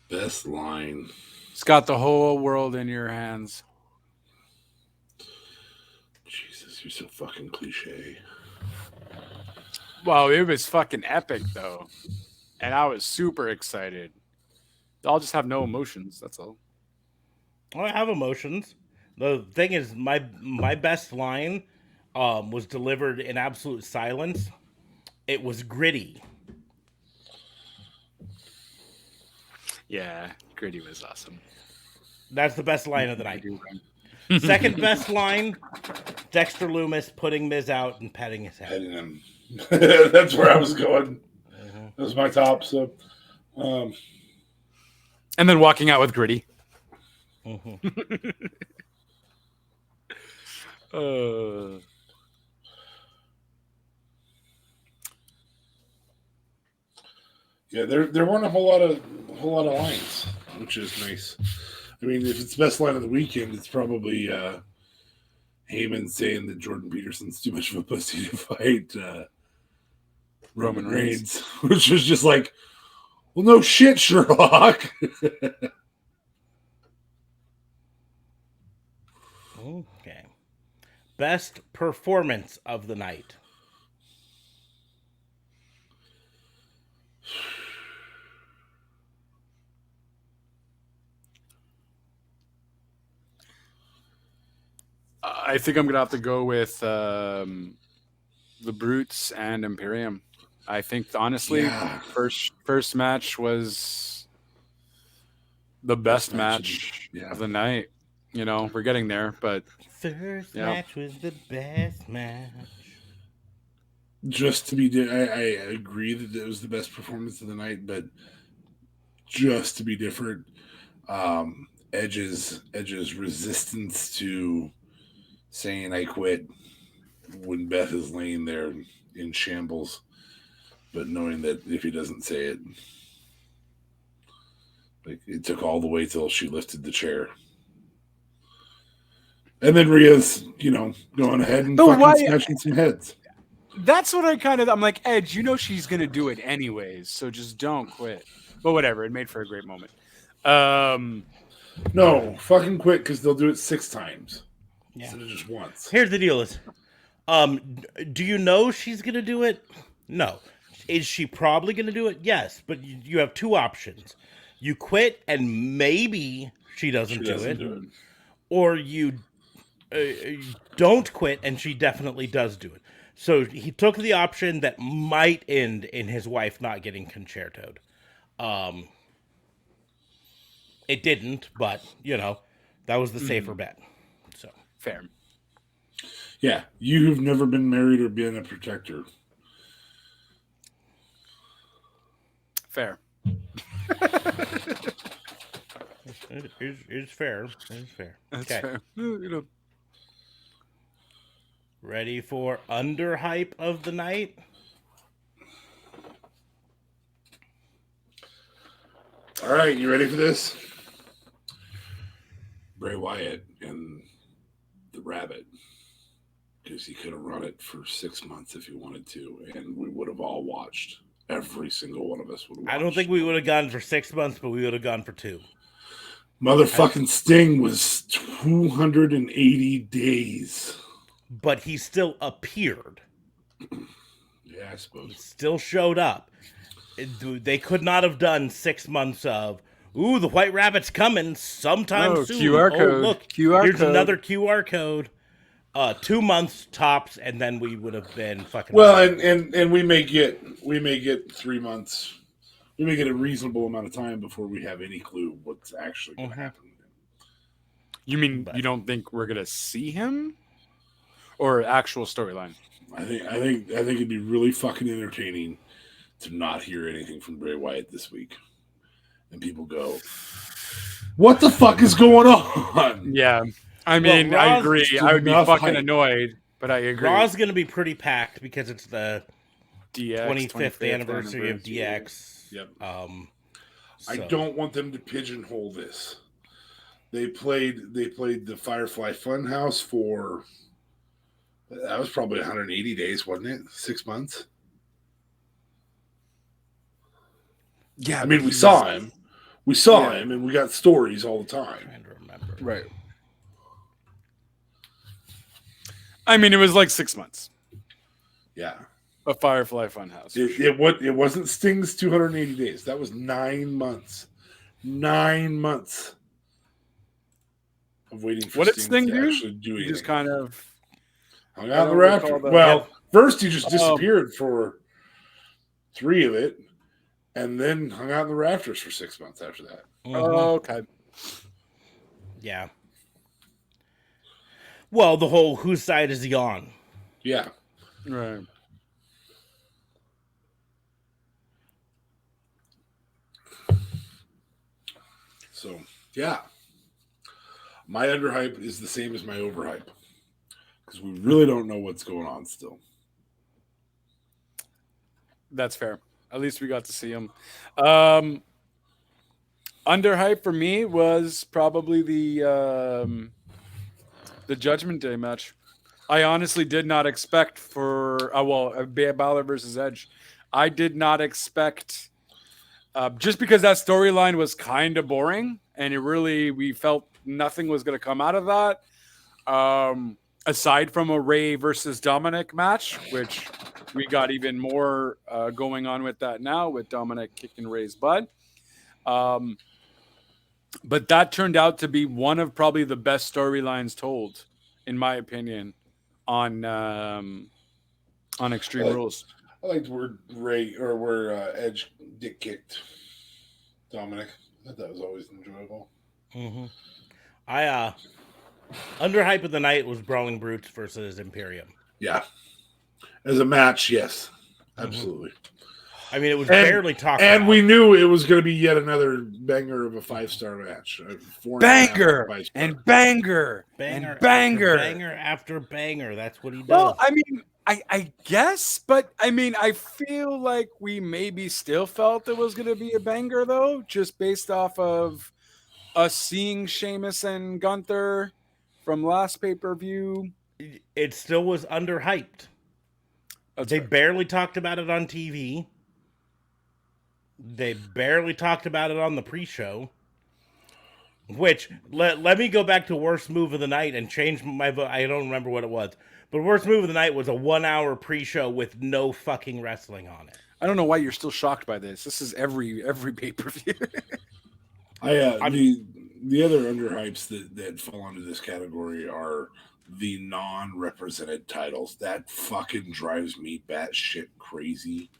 Best line. It's got the whole world in your hands. Jesus, you're so fucking cliche. Well, it was fucking epic, though. And I was super excited. I'll just have no emotions, that's all. I have emotions. The thing is, my best line was delivered in absolute silence. It was gritty. Yeah, Gritty was awesome. That's the best line of the night. Second best line, Dexter Lumis putting Miz out and petting his head. Petting him. That's where I was going. That was my top. So, And then walking out with Gritty. yeah, there weren't a whole lot of lines, which is nice. I mean, if it's best line of the weekend, it's probably Heyman saying that Jordan Peterson's too much of a pussy to fight Roman Reigns, which was just like, well, no shit, Sherlock. Okay. Best performance of the night. I think I'm going to have to go with the Brutes and Imperium. I think honestly, Yeah. first match was the best match Yeah. of the night. You know, we're getting there, but First yeah. match was the best match. Just to be, I agree that it was the best performance of the night, but just to be different, Edge's resistance to saying I quit when Beth is laying there in shambles, but knowing that if he doesn't say it, like it took all the way till she lifted the chair. And then Rhea's, going ahead and But fucking why- smashing some heads. That's what I'm like, Edge, you know she's gonna do it anyways, so just don't quit. But whatever, it made for a great moment. No, fucking quit because they'll do it 6 times instead of just once. Here's the deal: do you know she's gonna do it? No. Is she probably gonna do it? Yes. But you have 2 options: you quit and maybe she doesn't do it, or you don't quit and she definitely does do it. So he took the option that might end in his wife not getting concertoed. It didn't, but that was the safer bet. So Fair. Yeah, you who've never been married or been a protector. Fair. it's fair. It's fair. That's Okay. fair. Ready for underhype of the night? All right, you ready for this? Bray Wyatt and the Rabbit. Because he could have run it for 6 months if he wanted to, and we would have all watched. Every single one of us would have watched. I don't think we would have gone for 6 months, but we would have gone for 2. Motherfucking Sting was 280 days. But he still appeared. Yeah, I suppose. Still showed up. They could not have done 6 months of, ooh, the White Rabbit's coming sometime soon. QR code. Oh, look, QR here's code. another QR code. 2 months tops, and then we would have been fucking. Well, and we may get 3 months. We may get a reasonable amount of time before we have any clue what's actually going to happen. You mean you don't think we're gonna see him, or actual storyline? I think it'd be really fucking entertaining to not hear anything from Bray Wyatt this week, and people go, "What the fuck is going on?" Yeah, I mean, I agree. I would be fucking annoyed, but I agree. Raw's going to be pretty packed because it's the DX 25th anniversary of DX. Yep. So. I don't want them to pigeonhole this. They played the Firefly Funhouse for that was probably 180 days, wasn't it? 6 months. Yeah, I mean, we saw him. We saw him, and we got stories all the time. I'm trying to remember. Right. I mean, it was like 6 months. Yeah. A Firefly Funhouse. It wasn't Sting's 280 days. That was 9 months. 9 months of waiting for What did Sting Sting to do? actually do anything. Just kind of hung out in the Raptor. Well, first he just disappeared for 3 of it, and then hung out in the Rafters for 6 months after that. Oh, okay. Yeah. Well, the whole whose side is he on? Yeah. Right. So, yeah. My underhype is the same as my overhype. Because we really don't know what's going on still. That's fair. At least we got to see him. Underhype for me was probably the Judgment Day match. I honestly did not expect Balor versus Edge. I did not expect, just because that storyline was kind of boring, and we felt nothing was going to come out of that. Aside from a Ray versus Dominic match, which we got even more going on with that now, with Dominic kicking Ray's butt. But that turned out to be one of probably the best storylines told, in my opinion, on Extreme Rules. I liked where Edge dick kicked Dominic. I thought that was always enjoyable. Mm-hmm. I underhype of the night was Brawling Brutes versus Imperium. Yeah, as a match, yes, Mm-hmm. absolutely. I mean, it was barely talked and about. we knew it was going to be yet another banger of a 5-star match. Banger and banger banger and banger. After banger after banger. That's what he does. Well, I mean, I guess, but I mean, I feel like we maybe still felt it was going to be a banger, though, just based off of us seeing Sheamus and Gunther from last pay-per-view. It still was underhyped. They barely talked about it on TV. They barely talked about it on the pre-show. Which, let me go back to worst move of the night and change my vote. I don't remember what it was. But worst move of the night was a 1-hour pre-show with no fucking wrestling on it. I don't know why you're still shocked by this. This is every pay-per-view. The other underhypes that fall under this category are the non-represented titles. That fucking drives me batshit crazy.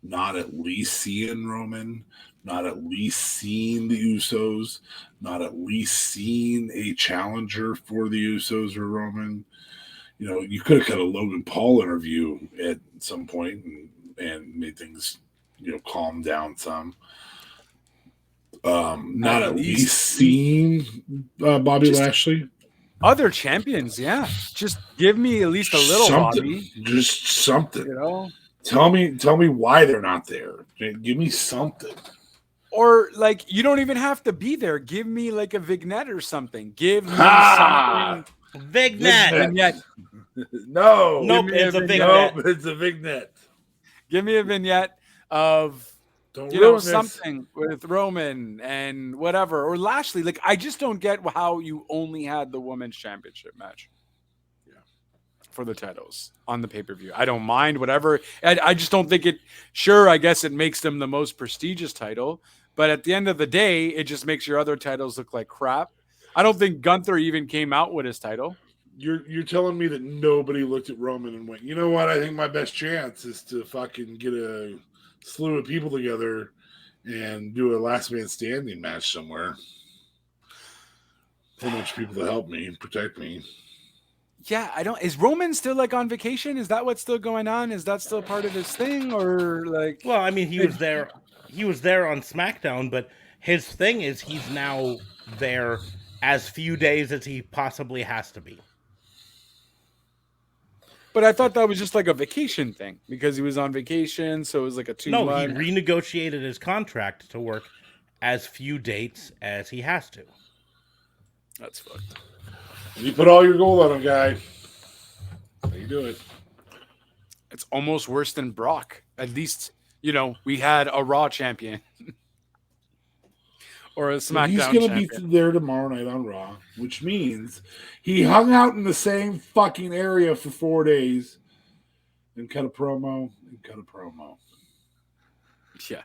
Not at least seeing Roman, not at least seeing the Usos, not at least seeing a challenger for the Usos or Roman. You know, you could have cut a Logan Paul interview at some point and made things, calm down some. Not at least seeing Bobby Lashley. Other champions, yeah. Just give me at least a little something. Bobby. Just something. Tell me why they're not there. Give me something. Or like you don't even have to be there. Give me like a vignette or something. Give me something. Vignette. No. Nope, it's a vignette. Nope, it's a vignette. Give me a vignette of something with Roman and whatever, or Lashley. Like, I just don't get how you only had the women's championship match for the titles on the pay-per-view. I don't mind whatever. I just don't think it. Sure, I guess it makes them the most prestigious title, but at the end of the day, it just makes your other titles look like crap. I don't think Gunther even came out with his title. You're telling me that nobody looked at Roman and went, you know what? I think my best chance is to fucking get a slew of people together and do a last man standing match somewhere. A bunch of people to help me, protect me. Yeah, I don't. Is Roman still like on vacation? Is that what's still going on? Is that still part of his thing, or like? Well, I mean, he was there. He was there on SmackDown, but his thing is he's now there as few days as he possibly has to be. But I thought that was just like a vacation thing because he was on vacation, so it was like a 2 month. No, he renegotiated his contract to work as few dates as he has to. That's fucked. You put all your gold on a guy. How you do it? It's almost worse than Brock. At least, we had a Raw champion. Or a SmackDown He's going to be there tomorrow night on Raw, which means he hung out in the same fucking area for 4 days and cut a promo Yeah.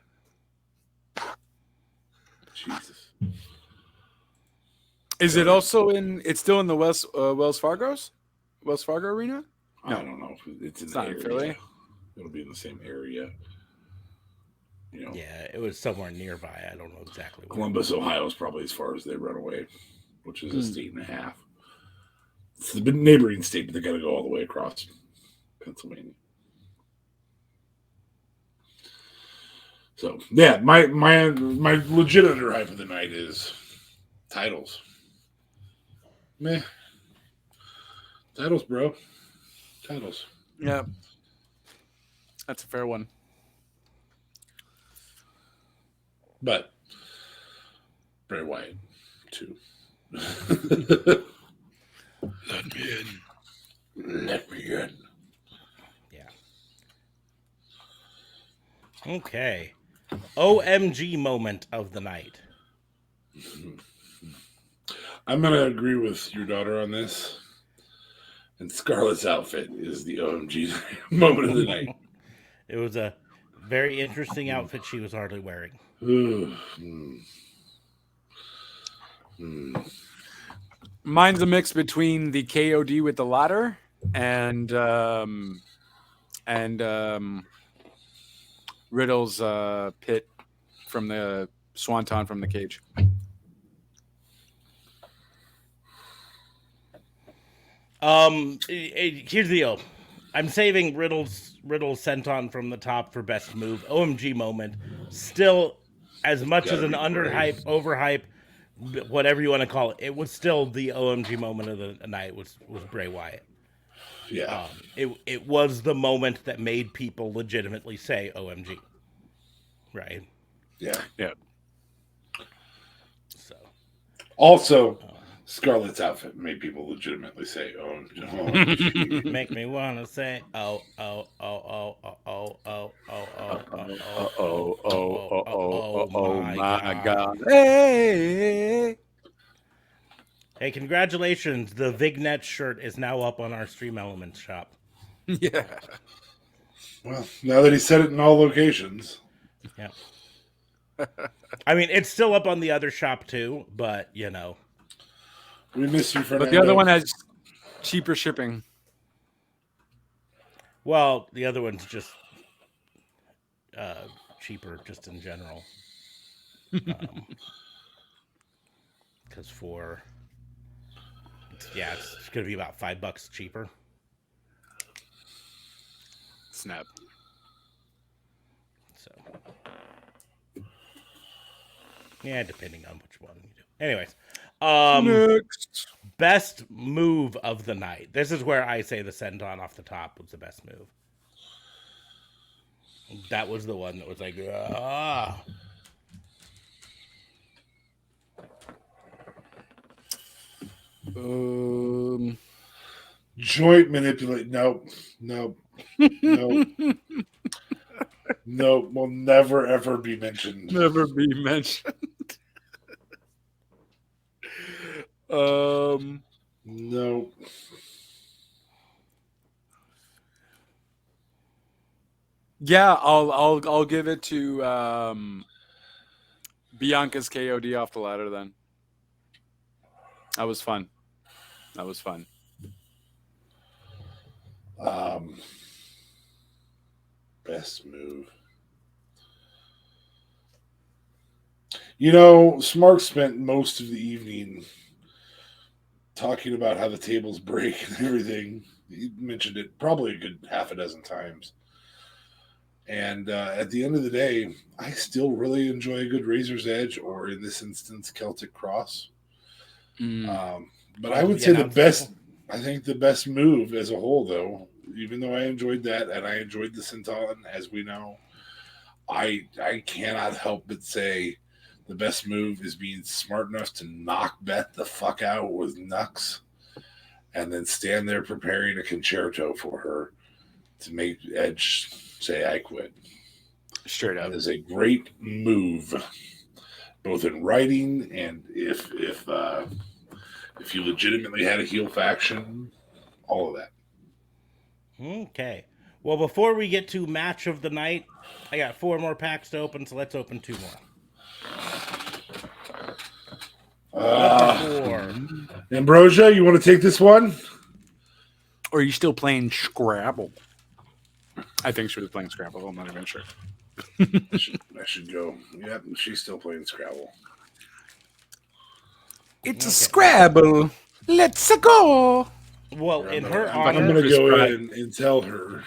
Jesus. Is it also it's still in the Wells Fargo Arena? No. I don't know if it's in the area. Philly? It'll be in the same area. Yeah, it was somewhere nearby. I don't know exactly. Columbus, Ohio is probably as far as they run away, which is a state and a half. It's the neighboring state, but they got to go all the way across Pennsylvania. So yeah, my legit underhype of the night is titles. Meh. Titles, bro. Titles. Yeah. That's a fair one. But Bray Wyatt, too. Let me in. Let me in. Yeah. Okay. OMG moment of the night. I'm going to agree with your daughter on this. And Scarlett's outfit is the OMG moment of the night. It was a very interesting outfit she was hardly wearing. Mine's a mix between the KOD with the ladder and and Riddle's pit from the swanton from the cage. Here's the deal. I'm saving Riddle's senton from the top for best move. OMG moment. Still, as much Gotta as an be underhype, overhype, whatever you want to call it, it was still the OMG moment of the night. Was Bray Wyatt. Yeah. It was the moment that made people legitimately say OMG. Right. Yeah. Yeah. So. Also, Scarlett's outfit made people legitimately say, "Oh, Make me wanna say, oh, my God. Hey. Hey, congratulations. The Vignet shirt is now up on our Stream Elements shop. Yeah. well, now that he said it in all locations, Yeah. I mean, it's still up on the other shop too, but you know. we miss you, Fernando." But the other one has cheaper shipping. Well, the other one's just cheaper just in general. Because it's going to be about $5 cheaper. Snap. So, yeah, depending on which one you do. Anyways, Next. best move of the night. This is where I say the senton off the top was the best move. That was the one that was like, ah. Joint manipulate. Nope. Will never ever be mentioned. Never be mentioned. No. Yeah, I'll give it to Bianca's KOD off the ladder then. That was fun. Best move. You know, Smart spent most of the evening talking about how the tables break and everything. He mentioned it probably a good half a dozen times. And at the end of the day, I still really enjoy a good Razor's Edge, or in this instance, Celtic Cross. But I would say the best, I think the best move as a whole, though, even though I enjoyed that and I enjoyed the senton, as we know, I cannot help but say the best move is being smart enough to knock Beth the fuck out with Nux and then stand there preparing a concerto for her to make Edge say, "I quit." Straight up. That is a great move, both in writing and if you legitimately had a heel faction, all of that. Okay. Well, before we get to match of the night, I got 4 more packs to open, so let's open 2 more. Number 4. Ambrosia, you want to take this one? Or are you still playing Scrabble? I think she was playing Scrabble. I'm not even sure. I should go. Yep, she's still playing Scrabble. It's a Scrabble. Let's go. Well, in her I'm honor, going to go in and tell her.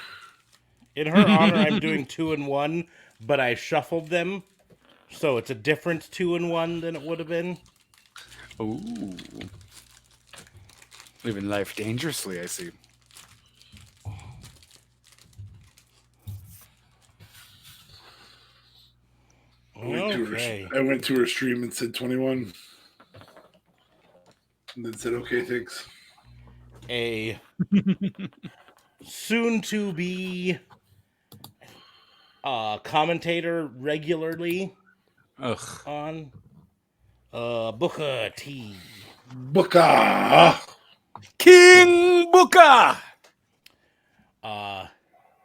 In her honor, I'm doing 2 and 1, but I shuffled them, so it's a different 2 and 1 than it would have been. Ooh. Living life dangerously, I see. Okay. I went to her stream and said 21. And then said, "Okay, thanks." A soon-to-be commentator regularly on Booker T. Booker! King Booker!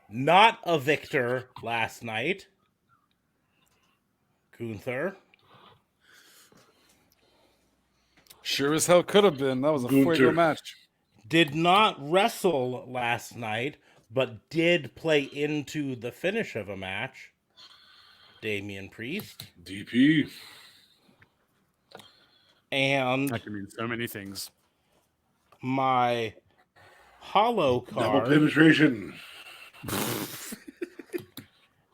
Not a victor last night. Gunther. Sure as hell could have been. That was a fuego match. did not wrestle last night, but did play into the finish of a match. Damian Priest. DP. And That can mean so many things. my hollow Double card penetration.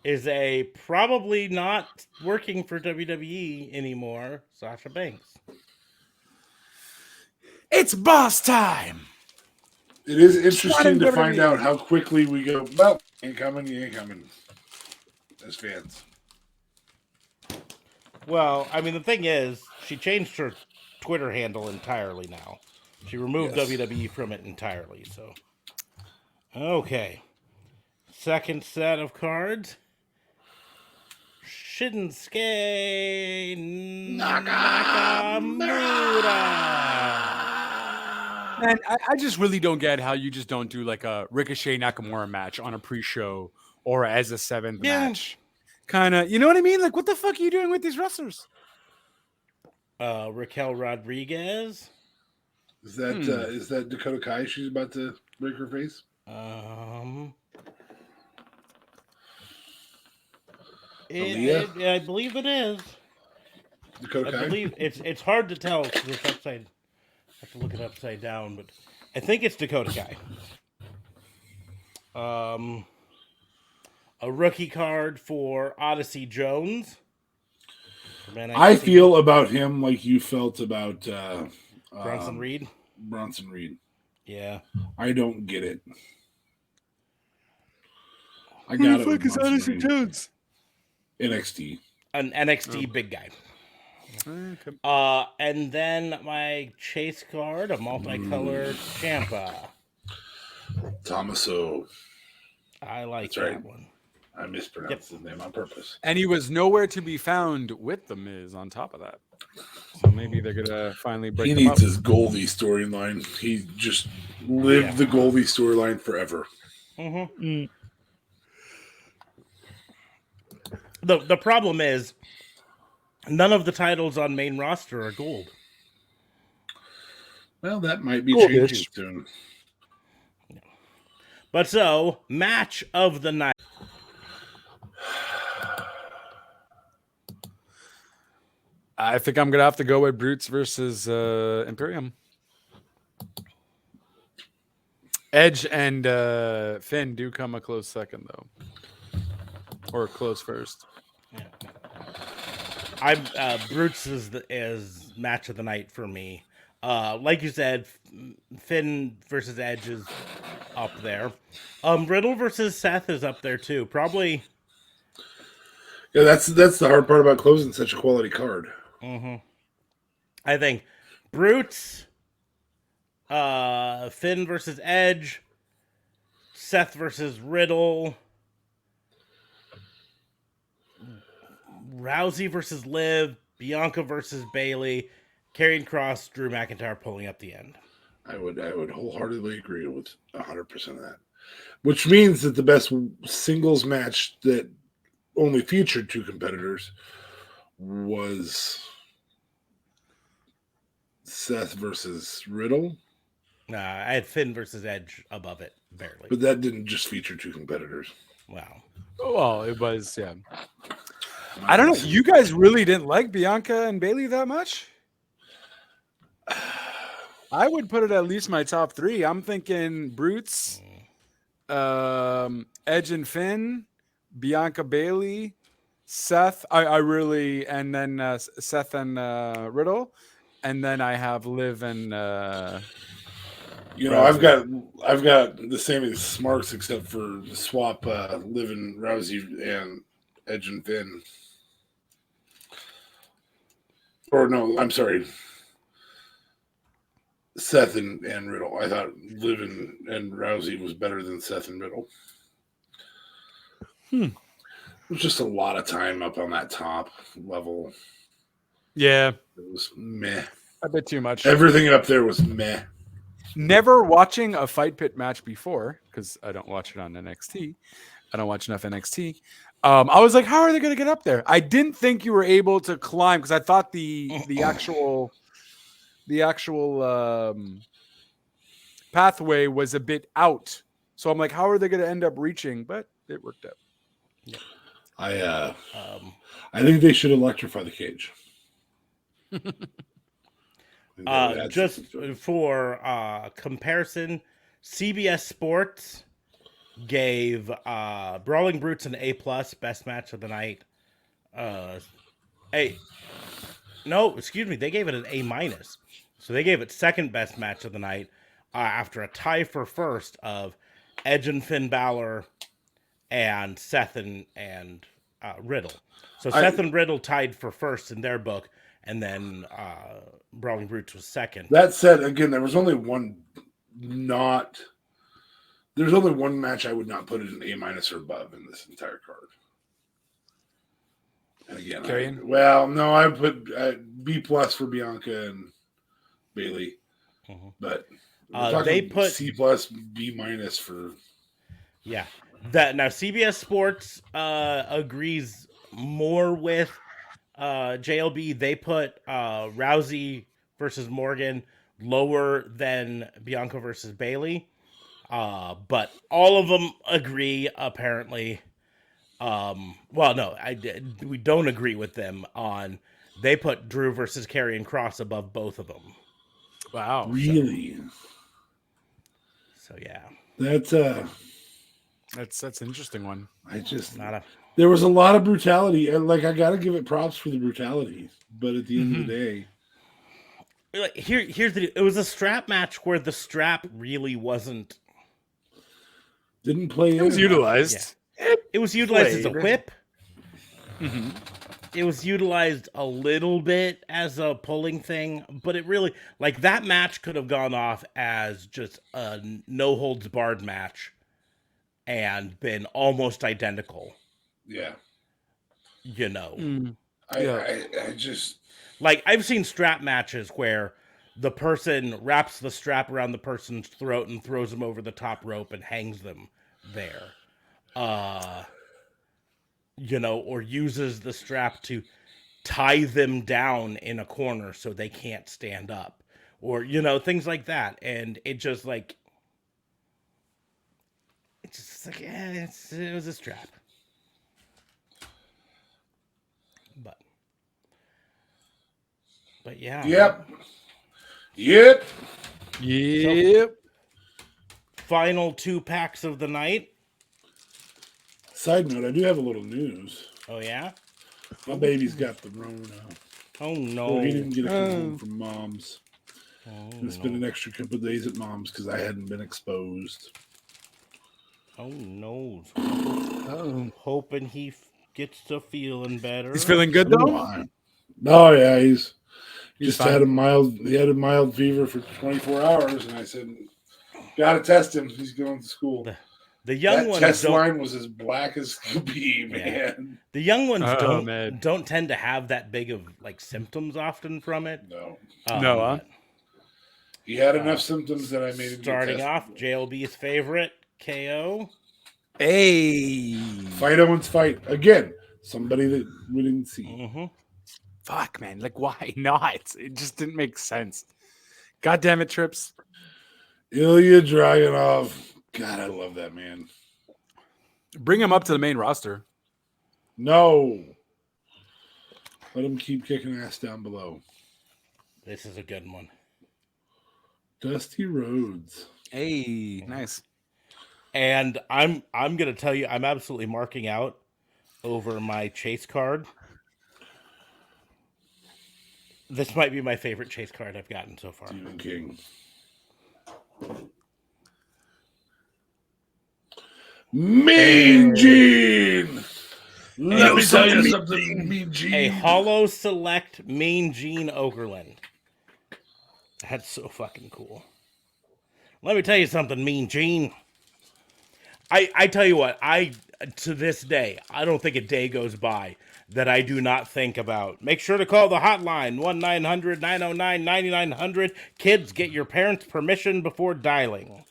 is a probably not working for WWE anymore, Sasha Banks. It's boss time. It is interesting to WWE. find out how quickly we go, well, you ain't coming, as fans. Well, I mean, the thing is, she changed her Twitter handle entirely now. She removed WWE from it entirely, so. Okay. Second set of cards. Shinsuke Nakamura. And I just really don't get how you just don't do like a Ricochet Nakamura match on a pre-show or as a seventh match. Kind of, you know what I mean? Like, what the fuck are you doing with these wrestlers? Raquel Rodriguez. Is that Dakota Kai? She's about to break her face. I believe it is. Dakota Kai? I believe it's hard to tell because it's upside. I have to look it upside down, but I think it's Dakota Kai. A rookie card for Odyssey Jones. I feel about him like you felt about Bronson Reed. Bronson Reed. Yeah. I don't get it. I got it. Who the fuck is Odyssey Jones? NXT. An NXT big guy. Okay. And then my chase card, a multicolored Ciampa. Tommaso. I like That's that right. one. I mispronounced his name on purpose. And he was nowhere to be found with The Miz on top of that. So maybe they're going to finally break He him needs up. his Goldie storyline. He just lived the Goldie storyline forever. Mm-hmm. The problem is none of the titles on main roster are gold. Well, that might be Gold-ish. changing soon. But so, match of the night. I think I'm going to have to go with Brutes versus Imperium. Edge and Finn do come a close second, though. Or close first. Yeah. I'm Brutes is match of the night for me. Like you said, Finn versus Edge is up there. Riddle versus Seth is up there too. Probably. Yeah, that's the hard part about closing such a quality card. Mm-hmm. I think Brutes, Finn versus Edge, Seth versus Riddle, Rousey versus Liv, Bianca versus Bayley, Karrion Kross, Drew McIntyre pulling up the end. I would wholeheartedly agree with 100% of that. Which means that the best singles match that only featured two competitors was Seth versus Riddle. I had Finn versus Edge above it, barely. But that didn't just feature two competitors. Wow. Well, it was, yeah. I don't know. You guys really didn't like Bianca and Bayley that much? I would put it at least my top three. I'm thinking Brutes, Edge and Finn, Bianca Bayley, Seth. I really, and then Seth and Riddle, and then I have Liv and. I've got the same as Smarks except for swap Liv and Rousey and Edge and Finn. Or no, I'm sorry. Seth and Riddle. I thought Liv and Rousey was better than Seth and Riddle. It was just a lot of time up on that top level. Yeah. It was meh. A bit too much. Everything up there was meh. Never watching a Fight Pit match before, because I don't watch it on NXT. I don't watch enough NXT. I was like, how are they going to get up there? I didn't think you were able to climb because I thought the actual pathway was a bit out. So I'm like, how are they going to end up reaching? But it worked out. I think they should electrify the cage. Just for comparison, CBS Sports gave Brawling Brutes an A+, best match of the night. They gave it an A-. So they gave it second best match of the night after a tie for first of Edge and Finn Balor and Seth and Riddle. So Seth and Riddle tied for first in their book, and then Brawling Brutes was second. That said, again, there's only one match I would not put it an A- or above in this entire card. And again, I put B+ for Bianca and Bailey, but they put C+, B- for. Yeah, that now CBS Sports agrees more with JLB. They put Rousey versus Morgan lower than Bianca versus Bailey, but all of them agree apparently. We don't agree with them on. They put Drew versus Karrion Kross above both of them. Wow, really? So yeah, that's an interesting one. There was a lot of brutality, and I got to give it props for the brutality. But at the end of the day, here's it was a strap match where the strap really didn't play. It was utilized. Yeah. It was utilized as a whip. Mm-hmm. It was utilized a little bit as a pulling thing, but it really that match could have gone off as just a no holds barred match and been almost identical. Yeah. I just I've seen strap matches where the person wraps the strap around the person's throat and throws them over the top rope and hangs them there. Or uses the strap to tie them down in a corner so they can't stand up, or things like that. And it just it was a strap. But yeah. Yep. So, final 2 packs of the night. Side note, I do have a little news. Oh, yeah? My baby's got the Rona. Oh, no. He didn't get it home from Mom's. I spent an extra couple of days at Mom's because I hadn't been exposed. Oh, no. Hoping he gets to feeling better. He's feeling good, though? Oh, yeah. He's just had a mild fever for 24 hours, and I said, got to test him. He's going to school. The young ones test line was as black as could be, man. Yeah. The young ones don't tend to have that big of symptoms often from it. No. He had enough symptoms that I made him starting off. JLB's favorite KO. Hey, Fight Owens fight again. Somebody that we didn't see. Mm-hmm. Fuck, man. Why not? It just didn't make sense. God damn it, Trips. Ilya Dragunov. God, I love that man. Bring him up to the main roster. No. Let him keep kicking ass down below. This is a good one. Dusty Rhodes. Hey, nice. And I'm gonna tell you, I'm absolutely marking out over my chase card. This might be my favorite chase card I've gotten so far. Stephen King. Mean Gene! Let me tell you something, Mean Gene. A Hollow Select Mean Gene Okerlund. That's so fucking cool. Let me tell you something, Mean Gene. I tell you what, to this day, I don't think a day goes by that I do not think about. Make sure to call the hotline, 1-900-909-9900. Kids, get your parents' permission before dialing.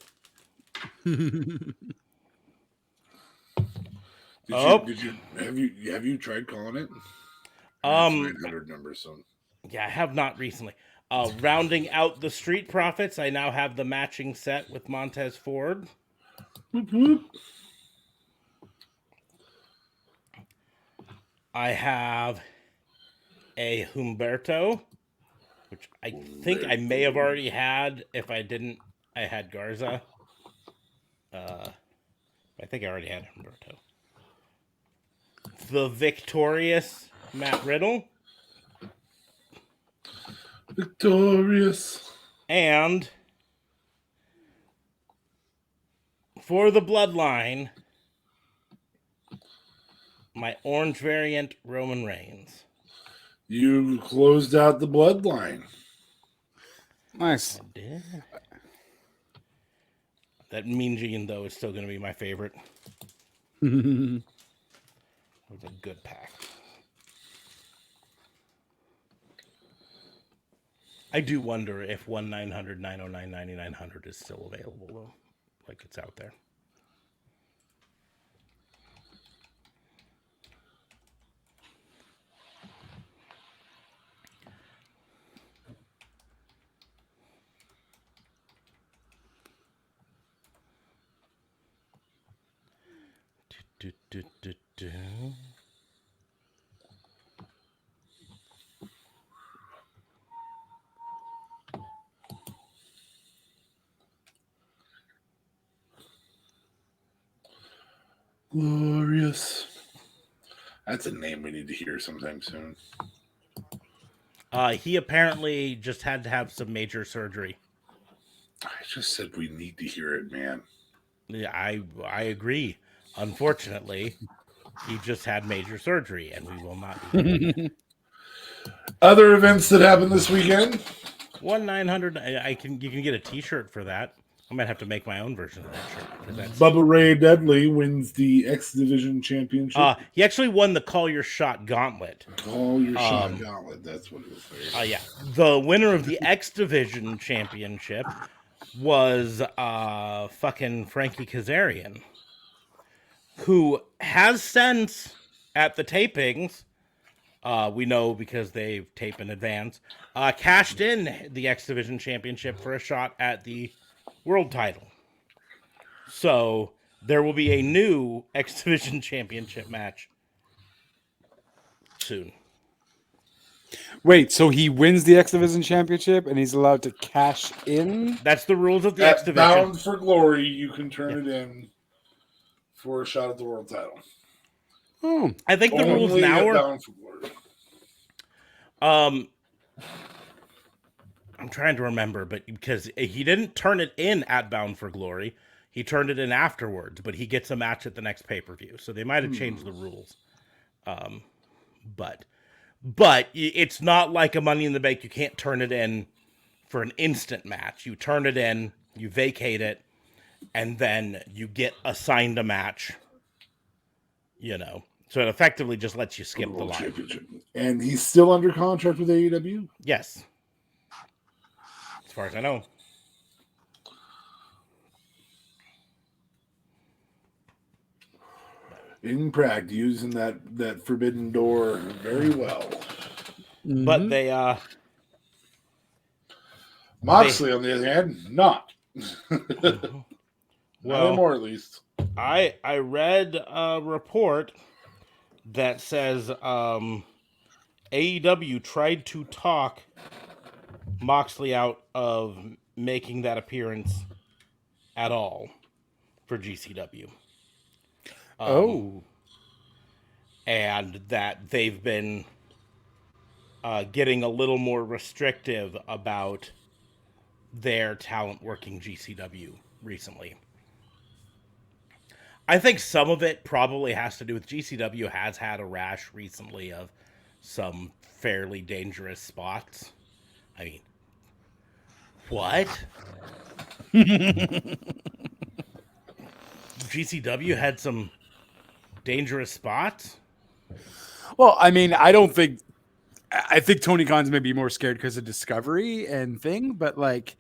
Have you tried calling it? 900 number, son. Yeah, I have not recently. Rounding out the Street Profits, I now have the matching set with Montez Ford. I have a Humberto, which I think I may have already had. If I didn't, I had Garza. I think I already had Humberto. The victorious Matt Riddle. Victorious. And for the bloodline, my orange variant, Roman Reigns. You closed out the bloodline. Nice. I did. That Mean Gene, though, is still going to be my favorite. It was a good pack. I do wonder if 1-900 909 9900 is still available, though. Like it's out there. Do, do, do, do. Glorious. That's a name we need to hear sometime soon. He apparently just had to have some major surgery. I just said we need to hear it, man. Yeah, I agree. Unfortunately, he just had major surgery, and we will not be doing that. Other events that happened this weekend. 1-900. You can get a T-shirt for that. I might have to make my own version of that shirt. 'Cause that's, Bubba Ray Dudley wins the X Division Championship. he actually won the Call Your Shot Gauntlet. Call your shot gauntlet. That's what it was. Yeah, the winner of the X Division Championship was fucking Frankie Kazarian, who has since at the tapings. We know because they tape in advance. Cashed in the X Division Championship for a shot at the world title. So there will be a new X Division Championship match soon. Wait, so he wins the X Division Championship and he's allowed to cash in? That's the rules of the X At Division. Bound for Glory, you can turn it in for a shot at the world title. Oh, I think the rules Only now at are. Bound for Glory. I'm trying to remember, but because he didn't turn it in at Bound for Glory, he turned it in afterwards. But he gets a match at the next pay-per-view, so they might have changed the rules. But it's not like a Money in the Bank. You can't turn it in for an instant match. You turn it in, you vacate it, and then you get assigned a match. You know, so it effectively just lets you skip the World line. Championship. And he's still under contract with AEW? Yes. As far as I know. In practice, using that forbidden door very well. But they Moxley, on the other hand, not. well, Not anymore, at least. I read a report that says AEW tried to talk Moxley out of making that appearance at all for GCW. And that they've been getting a little more restrictive about their talent working GCW recently. I think some of it probably has to do with GCW has had a rash recently of some fairly dangerous spots. I mean, what? GCW had some dangerous spots? well, I mean, I think Tony Khan's maybe more scared because of Discovery and thing, but like,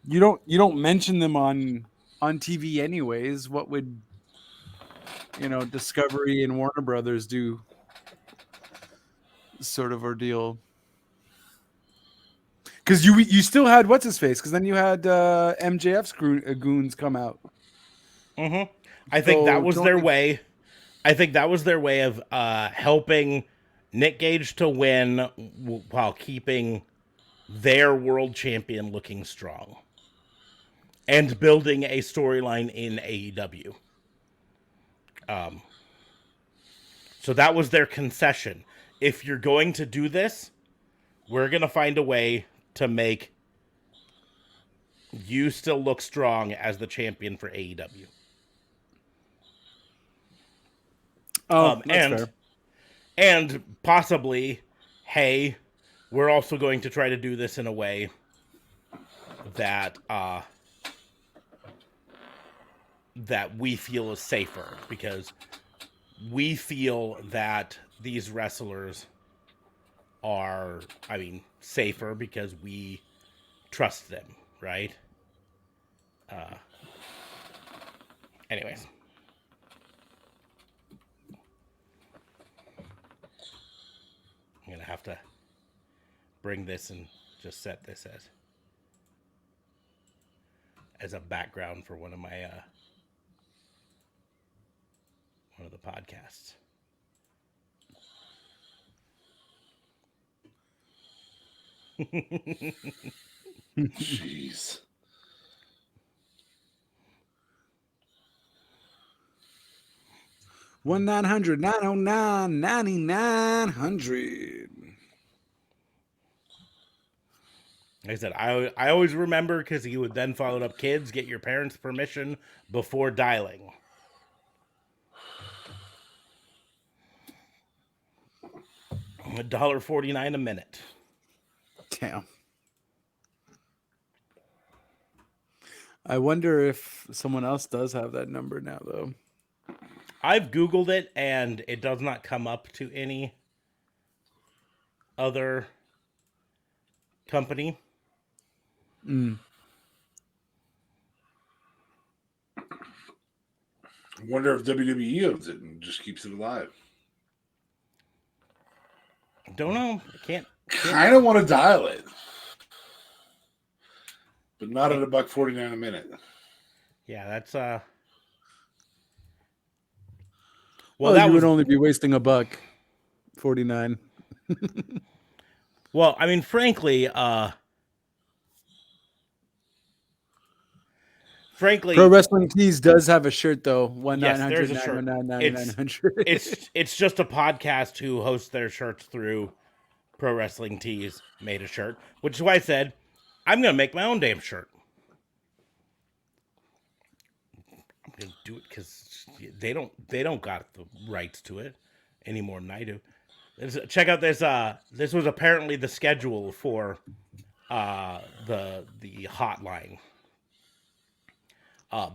you don't mention them on TV anyways. What would Discovery and Warner Brothers do? Sort of ordeal. Because you still had what's his face? Because then you had MJF's goons come out. Mm-hmm. I think that was their way. I think that was their way of helping Nick Gage to win while keeping their world champion looking strong and building a storyline in AEW. So that was their concession. If you're going to do this, we're going to find a way to make you still look strong as the champion for AEW. That's fair. And possibly, hey, we're also going to try to do this in a way that that we feel is safer, because we feel that these wrestlers are, safer because we trust them, right? Anyways. I'm going to have to bring this and just set this as a background for one of my one of the podcasts. Jeez. $1 900 909 9900. Like I said, I always remember because he would then follow up, kids, get your parents' permission before dialing. $1.49 a minute. Damn. I wonder if someone else does have that number now, though. I've Googled it, and it does not come up to any other company. I wonder if WWE owns it and just keeps it alive. Don't know. Can't. Kind of want to dial it, but not at $1.49 a minute. Yeah, that's Well, that would only be wasting $1.49. Well, I mean, frankly, Pro Wrestling Tees does have a shirt though. Yes, there's a shirt. 9900. It's just a podcast who hosts their shirts through Pro Wrestling Tees made a shirt, which is why I said I'm gonna make my own damn shirt. I'm gonna do it because they don't got the rights to it any more than I do. Check out this. This was apparently the schedule for the hotline.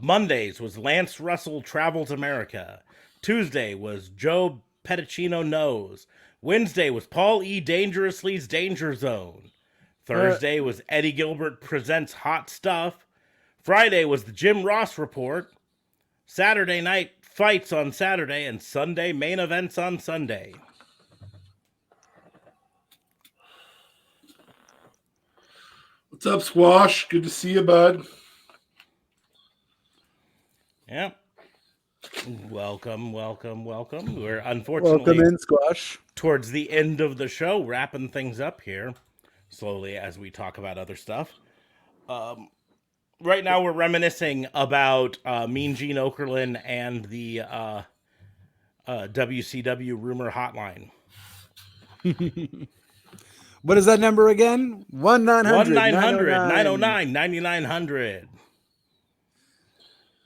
Mondays was Lance Russell Travels America. Tuesday was Joe Pedicino Knows. Wednesday was Paul E. Dangerously's Danger Zone. Thursday was Eddie Gilbert Presents Hot Stuff. Friday was the Jim Ross Report. Saturday night fights on Saturday, and Sunday main events on Sunday. What's up, Squash? Good to see you, bud. Yep. Welcome. We're unfortunately welcome in, Squash. Towards the end of the show, wrapping things up here slowly as we talk about other stuff. Right now, we're reminiscing about Mean Gene Okerlund and the WCW Rumor Hotline. What is that number again? 1-900-909-9900.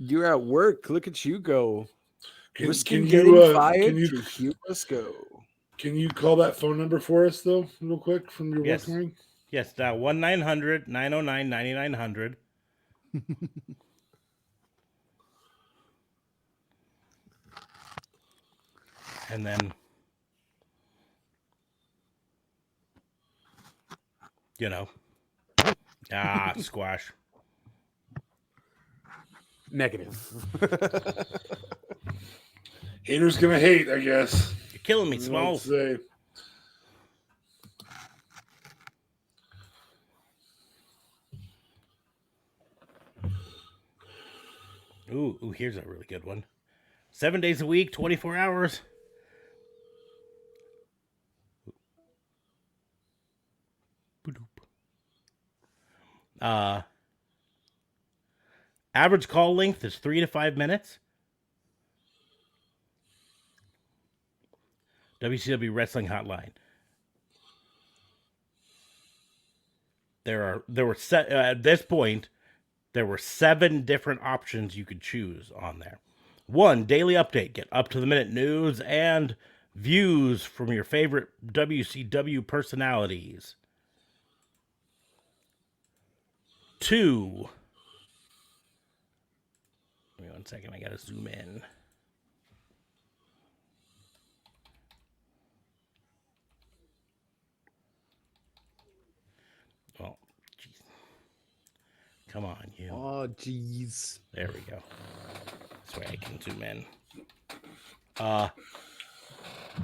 You're at work. Look at you go. Can getting you fired to hear us go. Can you call that phone number for us, though, real quick, from your work ring? Yes, 1-900-909-9900. And then, Squash. Negative. Haters gonna hate, I guess. You're killing me, Smalls. Ooh, here's a really good one. 7 days a week, 24 hours. Average call length is 3 to 5 minutes. WCW Wrestling Hotline. At this point, there were 7 different options you could choose on there. 1, daily update, get up to the minute news and views from your favorite WCW personalities. 2, give me 1 second, I gotta zoom in. Oh, jeez. Come on, you. Oh, jeez. There we go. This way I can zoom in.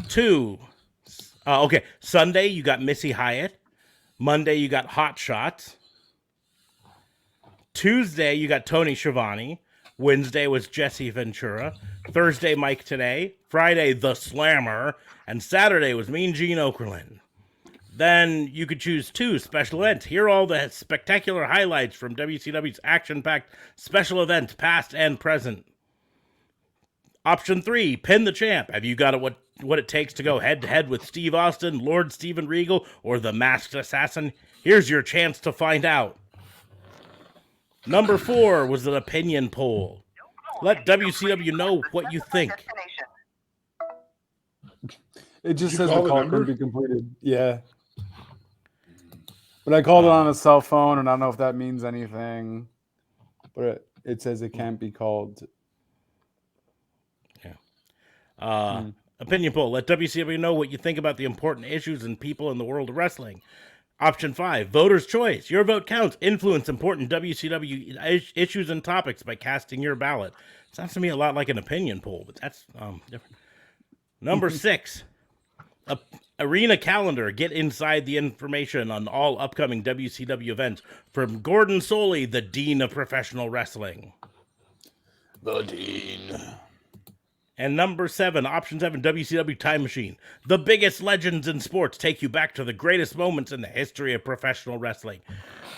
2. Okay, Sunday you got Missy Hyatt. Monday you got Hot Shots. Tuesday you got Tony Schiavone. Wednesday was Jesse Ventura. Thursday Mike Tenay. Friday The Slammer. And Saturday was Mean Gene Okerlund. Then you could choose 2 special events. Here are all the spectacular highlights from WCW's action-packed special events, past and present. Option 3, pin the champ. Have you got what it takes to go head-to-head with Steve Austin, Lord Steven Regal, or the Masked Assassin? Here's your chance to find out. Number 4 was an opinion poll. Let WCW know what you think. It just you says call the the call number? couldn't be completed. Yeah. But I called it on a cell phone, and I don't know if that means anything. But it says it can't be called. Opinion poll. Let WCW know what you think about the important issues and people in the world of wrestling. Option 5, voter's choice. Your vote counts. Influence important WCW issues and topics by casting your ballot. Sounds to me a lot like an opinion poll, but that's different. Number 6, arena calendar. Get inside the information on all upcoming WCW events from Gordon Soley, the Dean of Professional Wrestling. The Dean. And number 7, option 7, WCW Time Machine. The biggest legends in sports take you back to the greatest moments in the history of professional wrestling.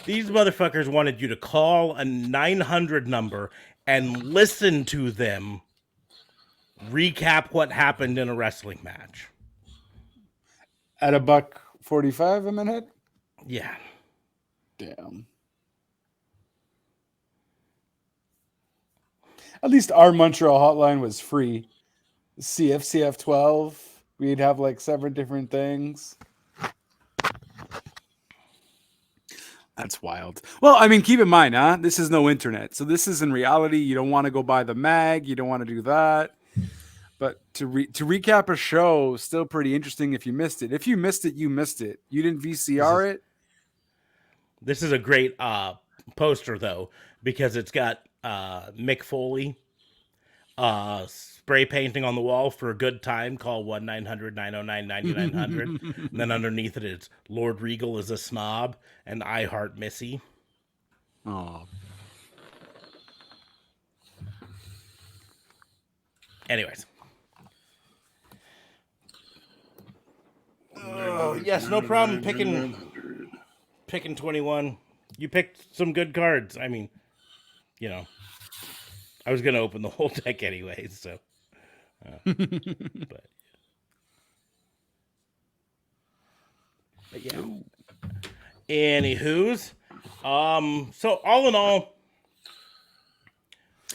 These motherfuckers wanted you to call a 900 number and listen to them recap what happened in a wrestling match. At $1.45 a minute? Yeah. Damn. At least our Montreal hotline was free. CFCF 12. We'd have like 7 different things. That's wild. Well, I mean, keep in mind, this is no internet. So this is in reality. You don't want to go buy the mag. You don't want to do that. But to recap a show, still pretty interesting if you missed it. If you missed it, you missed it. You didn't VCR it? This is a great poster, though, because it's got Mick Foley spray painting on the wall for a good time. Call 1-900-909-9900. And then underneath it is Lord Regal is a snob and I Heart Missy. Oh. Anyways. Yes, no problem picking 21. You picked some good cards. I mean, you know, I was gonna open the whole deck anyways, so. But yeah. Anywho's, so all in all,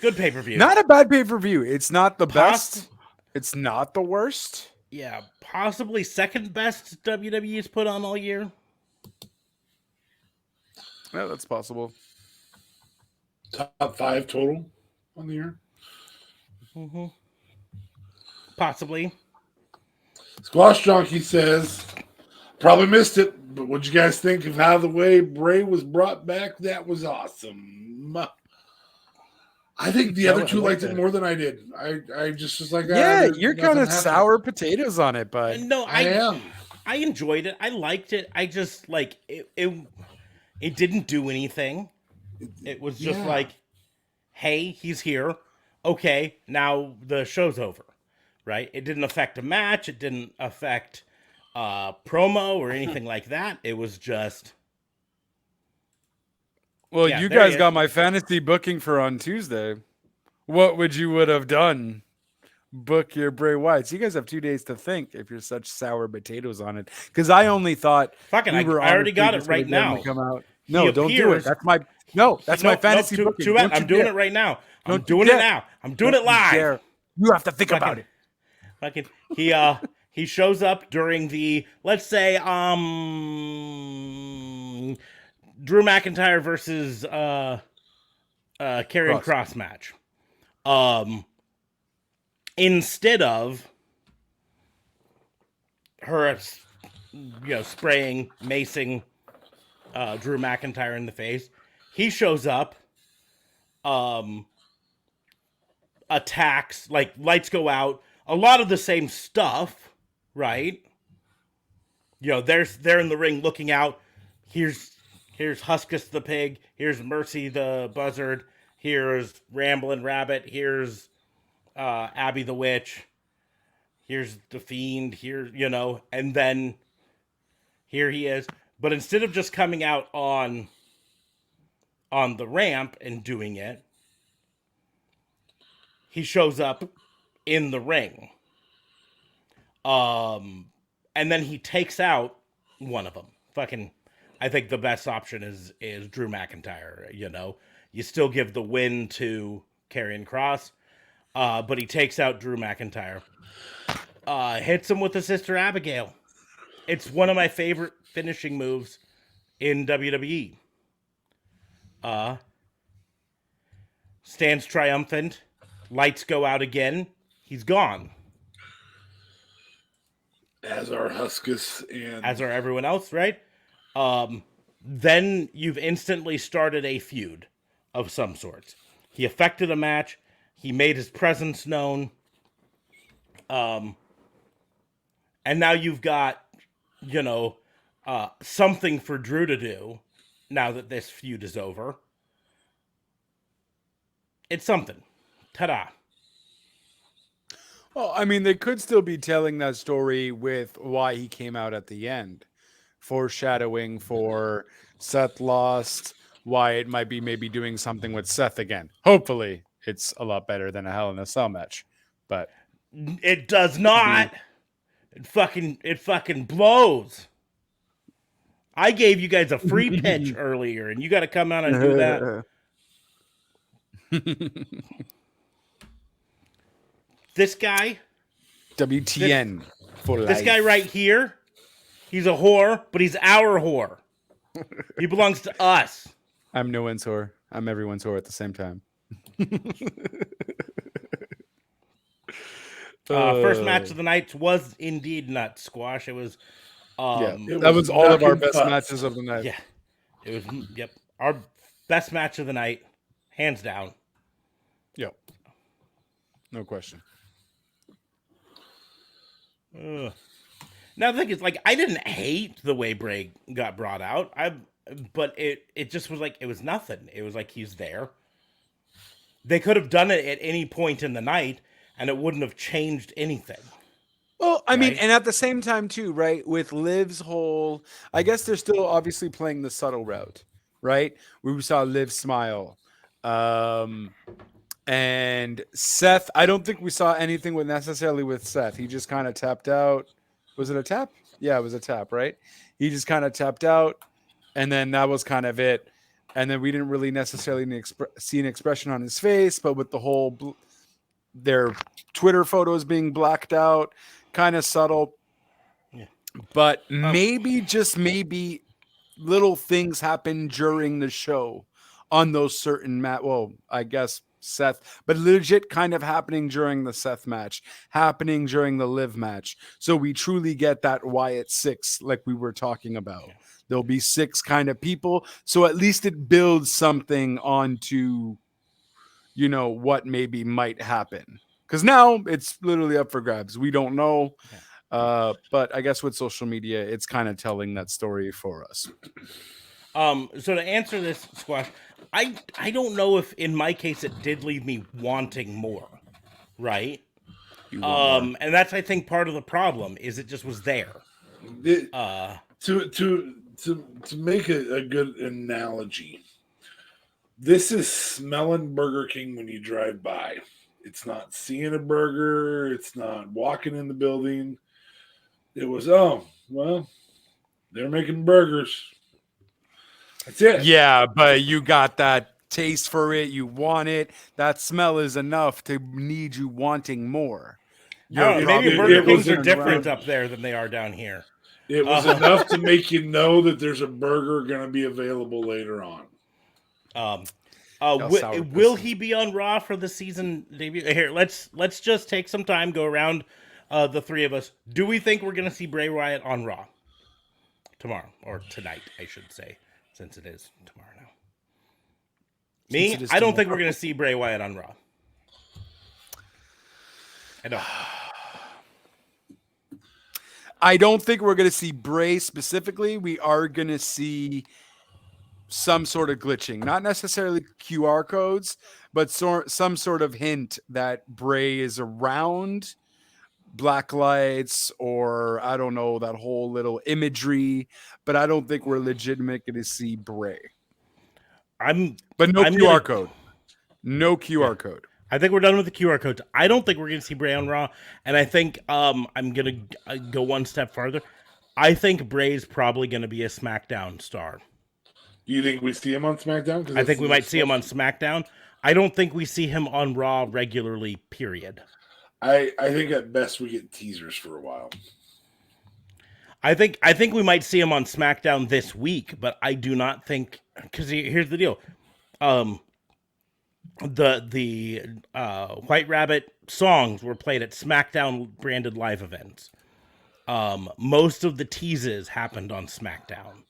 good pay-per-view. Not a bad pay-per-view. It's not the best. It's not the worst. Yeah, possibly second best WWE's put on all year. Yeah, that's possible. Top 5 total on the year. Mm-hmm. Possibly. Squash Junkie says, probably missed it, but what'd you guys think of how the way Bray was brought back? That was awesome. I think the other two liked it more than I did. I just was like, yeah, you're kind of sour potatoes on it, but no, I am. I enjoyed it. I liked it. I just like it didn't do anything. It was just like, hey, he's here. Okay, now the show's over, right? It didn't affect a match. It didn't affect promo or anything like that. It was just, Well, yeah, you there he guys is. got my fantasy booking for on Tuesday. What would have done? Book your Bray Wyatts. You guys have 2 days to think if you're such sour potatoes on it. Because I only thought Fucking, we were I already honestly got it just going right to get him now. to come out. He No, don't do it. appears. That's my fantasy booking. Too I'm doing it right now. I'm doing it now. I'm doing it live. You have to think about it. Fucking, he shows up during the, let's say, Drew McIntyre versus Karrion Kross match. Instead of her, spraying, macing Drew McIntyre in the face, he shows up, attacks, like lights go out, a lot of the same stuff, right? They're in the ring looking out. Here's Huskus the pig. Here's Mercy the buzzard. Here's Ramblin' Rabbit. Here's Abby the witch. Here's the Fiend. Here, and then here he is. But instead of just coming out on the ramp and doing it, he shows up in the ring. And then he takes out one of them. Fucking, I think the best option is Drew McIntyre. You still give the win to Karrion Kross, but he takes out Drew McIntyre. Hits him with the Sister Abigail. It's one of my favorite finishing moves in WWE. Stands triumphant. Lights go out again. He's gone. As are Huskus and as are everyone else, right? Then you've instantly started a feud of some sorts. He affected a match. He made his presence known. And now you've got, something for Drew to do now that this feud is over. It's something. Ta-da. Well, I mean, they could still be telling that story with why he came out at the end, foreshadowing for Seth lost, why it might be maybe doing something with Seth again. Hopefully, it's a lot better than a Hell in a Cell match, but it does not. It fucking blows. I gave you guys a free pitch earlier, and you got to come out and do that. This guy, WTN for life. This guy right here, he's a whore, but he's our whore. He belongs to us. I'm no one's whore. I'm everyone's whore at the same time. First match of the night was indeed not squash. It was, that was all of our best matches of the night. Yeah, it was. Yep, our best match of the night, hands down. Yep, no question. Now the thing is, I didn't hate the way Bray got brought out. But it just was it was nothing. It was he's there. They could have done it at any point in the night, and it wouldn't have changed anything. Well, I mean, and at the same time too, right? With Liv's whole, I guess they're still obviously playing the subtle route, right? We saw Liv smile. And Seth, I don't think we saw anything necessarily with Seth. He just kind of tapped out. Was it a tap? Yeah, it was a tap, right? He just kind of tapped out, and then that was kind of it. And then we didn't really necessarily see an expression on his face, but with the whole their Twitter photos being blacked out, kind of subtle. Yeah. But maybe, just maybe, little things happen during the show on those certain well, I guess Seth, but legit kind of happening during the Seth match, happening during the Liv match. So we truly get that Wyatt 6 like we were talking about. Yeah. There'll be 6 kind of people. So at least it builds something onto, what maybe might happen. Because now it's literally up for grabs. We don't know. Yeah. But I guess with social media, it's kind of telling that story for us. So to answer this, Squash, I don't know if in my case it did leave me wanting more, right? You want more. And that's I think part of the problem is it just was there. It- Uh, to make a good analogy, this is smelling Burger King when you drive by. It's not seeing a burger. It's not walking in the building. It was, oh, well, they're making burgers. That's it. Yeah, but you got that taste for it. You want it. That smell is enough to need you wanting more. I don't know. Maybe it- Burger it was Kings are a- different up there than they are down here. It was enough to make you know that there's a burger going to be available later on. Will he be on Raw for the season debut? Here, let's just take some time, go around the three of us. Do we think we're going to see Bray Wyatt on Raw tomorrow or tonight? I should say, since it is tomorrow now. Me, I don't think we're going to see Bray Wyatt on Raw. I don't. I don't think we're going to see Bray specifically. We are going to see some sort of glitching, not necessarily QR codes, but some sort of hint that Bray is around, black lights, or I don't know, that whole little imagery. But I don't think we're legitimate going to see Bray. But no QR code. No QR code. I think we're done with the QR codes. I don't think we're going to see Bray on Raw, and I think I'm going to go one step farther. I think Bray's probably going to be a SmackDown star. Do you think we see him on SmackDown? I think we might see him on SmackDown. I don't think we see him on Raw regularly, period. I think at best we get teasers for a while. I think we might see him on SmackDown this week, but I do not think, because here's the deal. The White Rabbit songs were played at SmackDown branded live events. Most of the teases happened on SmackDown,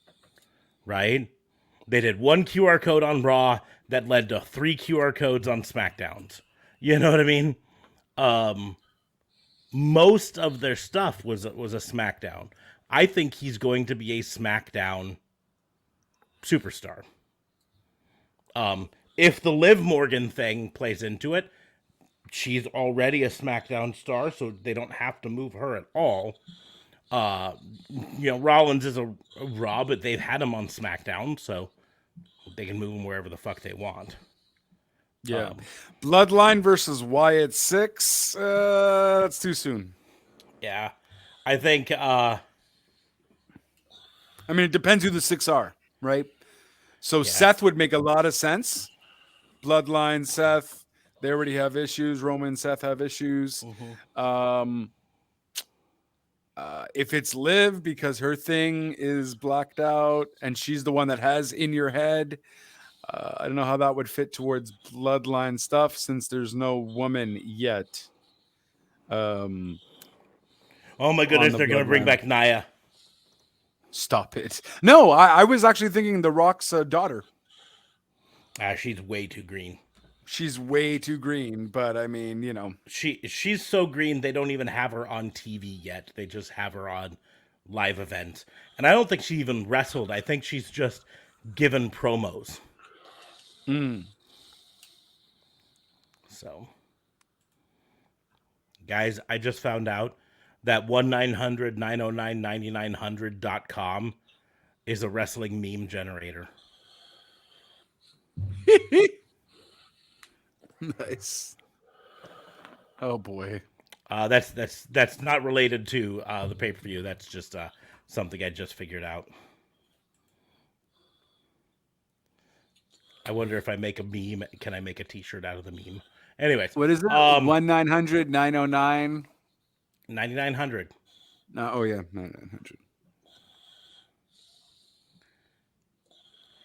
right? They did one QR code on Raw that led to 3 QR codes on SmackDowns. You know what I mean? Most of their stuff was a SmackDown. I think he's going to be a SmackDown superstar. If the Liv Morgan thing plays into it, she's already a SmackDown star, so they don't have to move her at all. Rollins is a Raw, but they've had him on SmackDown, so they can move him wherever the fuck they want. Yeah. Bloodline versus Wyatt 6. That's too soon. Yeah. I think I mean, it depends who the 6 are, right? So Seth would make a lot of sense. Bloodline, Seth, they already have issues. Roman and Seth have issues. Mm-hmm. If it's Liv, because her thing is blacked out and she's the one that has in your head, I don't know how that would fit towards Bloodline stuff since there's no woman yet. Oh my goodness, they're going to bring back Nia. Stop it. No, I was actually thinking The Rock's daughter. She's way too green. She's way too green, but I mean, she's so green they don't even have her on TV yet. They just have her on live events. And I don't think she even wrestled. I think she's just given promos. So, guys, I just found out that 1-900-909-9900.com is a wrestling meme generator. Nice. Oh boy. That's not related to the pay-per-view. That's just something I just figured out. I wonder if I make a meme, can I make a t-shirt out of the meme? Anyways. What is it? 1-900-909 9900. Oh yeah, 9900.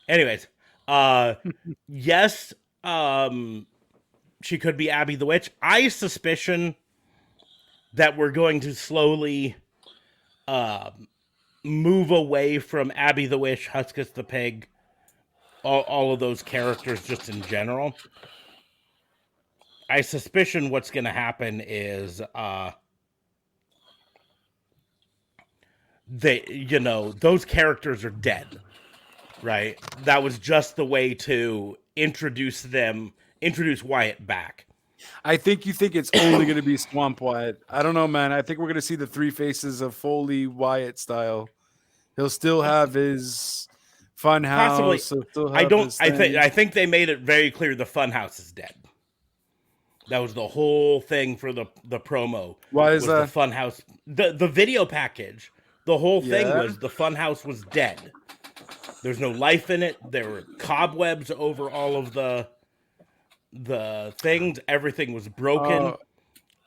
Anyways, yes, she could be Abby the Witch. I suspicion that we're going to slowly move away from Abby the Witch, Huskus the Pig, all of those characters just in general. I suspicion what's going to happen is those characters are dead. right? That was just the way to introduce Wyatt back. I think you think it's only going to be Swamp Wyatt. I don't know, man. I think we're going to see the three faces of Foley Wyatt style. He'll still have his fun Possibly. house. He'll still I have don't. his thing. I think they made it very clear the Funhouse is dead. That was the whole thing for the promo. Why is was that? the Funhouse the video package? The whole thing Yeah? was the Funhouse was dead. There's no life in it. There were cobwebs over all of the things. Everything was broken.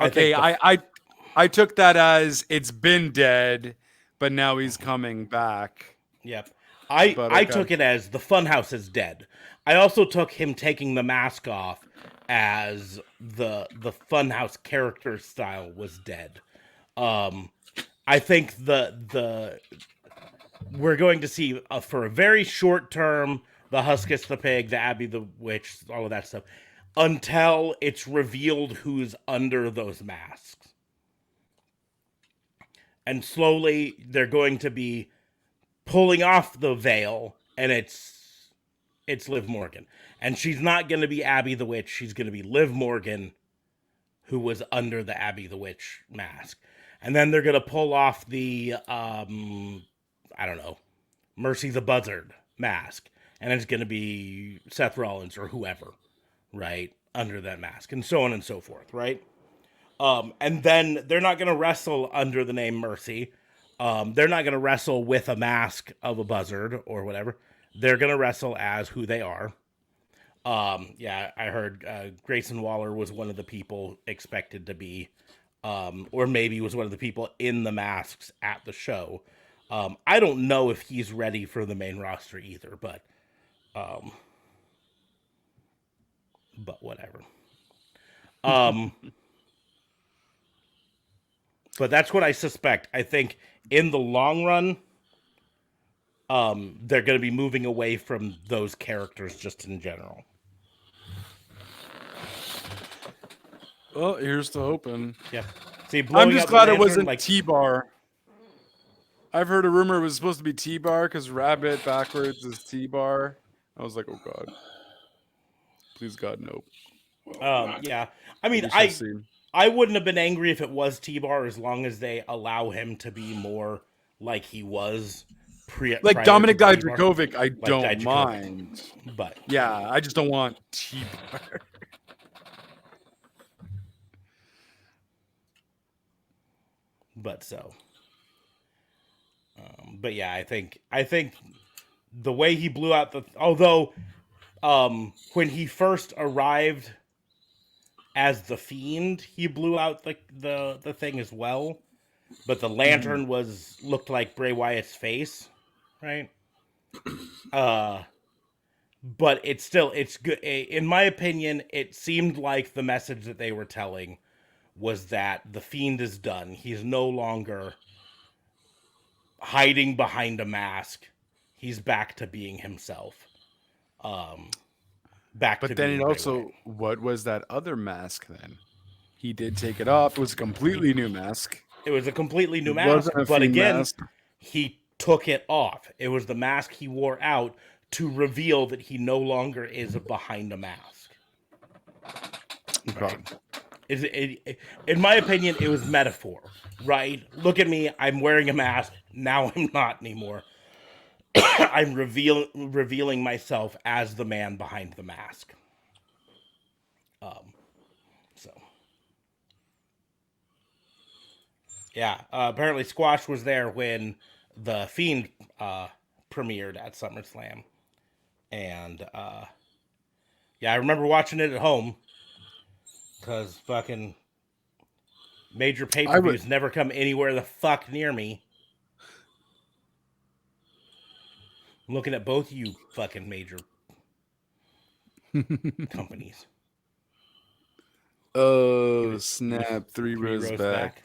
Okay, I took that as it's been dead, but now he's coming back. Yep. But I okay. took it as the Funhouse is dead. I also took him taking the mask off as the Funhouse character style was dead. I think the we're going to see for a very short term the Huskus the Pig, the Abby the Witch, all of that stuff, until it's revealed who's under those masks. And slowly they're going to be pulling off the veil, and it's Liv Morgan. And she's not going to be Abby the Witch. She's going to be Liv Morgan, who was under the Abby the Witch mask. And then they're going to pull off the, I don't know, Mercy the Buzzard mask. And it's going to be Seth Rollins or whoever, right, under that mask. And so on and so forth, right? And then they're not going to wrestle under the name Mercy. They're not going to wrestle with a mask of a buzzard or whatever. They're going to wrestle as who they are. Yeah, I heard Grayson Waller was one of the people expected to be, or maybe was one of the people in the masks at the show. I don't know if he's ready for the main roster either, but whatever. But that's what I suspect. I think in the long run, they're going to be moving away from those characters just in general. Well, here's to hoping. Yeah. See, I'm just glad it lantern, wasn't like, T-Bar. I've heard a rumor it was supposed to be T-Bar because rabbit backwards is T-Bar. I was like, oh God. Please God, no. Yeah. I mean, We shall see. I wouldn't have been angry if it was T-Bar as long as they allow him to be more like he was like Dominic Dijakovic, I don't Dijakovic. mind. But yeah, I just don't want T-Bar. But so. But yeah, I think the way he blew out although when he first arrived as the Fiend, he blew out the thing as well. But the lantern looked like Bray Wyatt's face, right? But it's good. In my opinion, it seemed like the message that they were telling was that the Fiend is done. He's no longer hiding behind a mask. He's back to being himself. But then it also, what was that other mask then? He did take it off. It was a completely new mask. It was a completely new mask. But again, he took it off. It was the mask he wore out to reveal that he no longer is behind a mask. Right? In my opinion, it was metaphor, right? Look at me. I'm wearing a mask. Now I'm not anymore. I'm revealing myself as the man behind the mask. So. Yeah, apparently Squash was there when the Fiend premiered at SummerSlam. And, yeah, I remember watching it at home. Because fucking major pay-per-views never come anywhere the fuck near me. I'm looking at both of you fucking major companies. Oh, snap. Three rows back.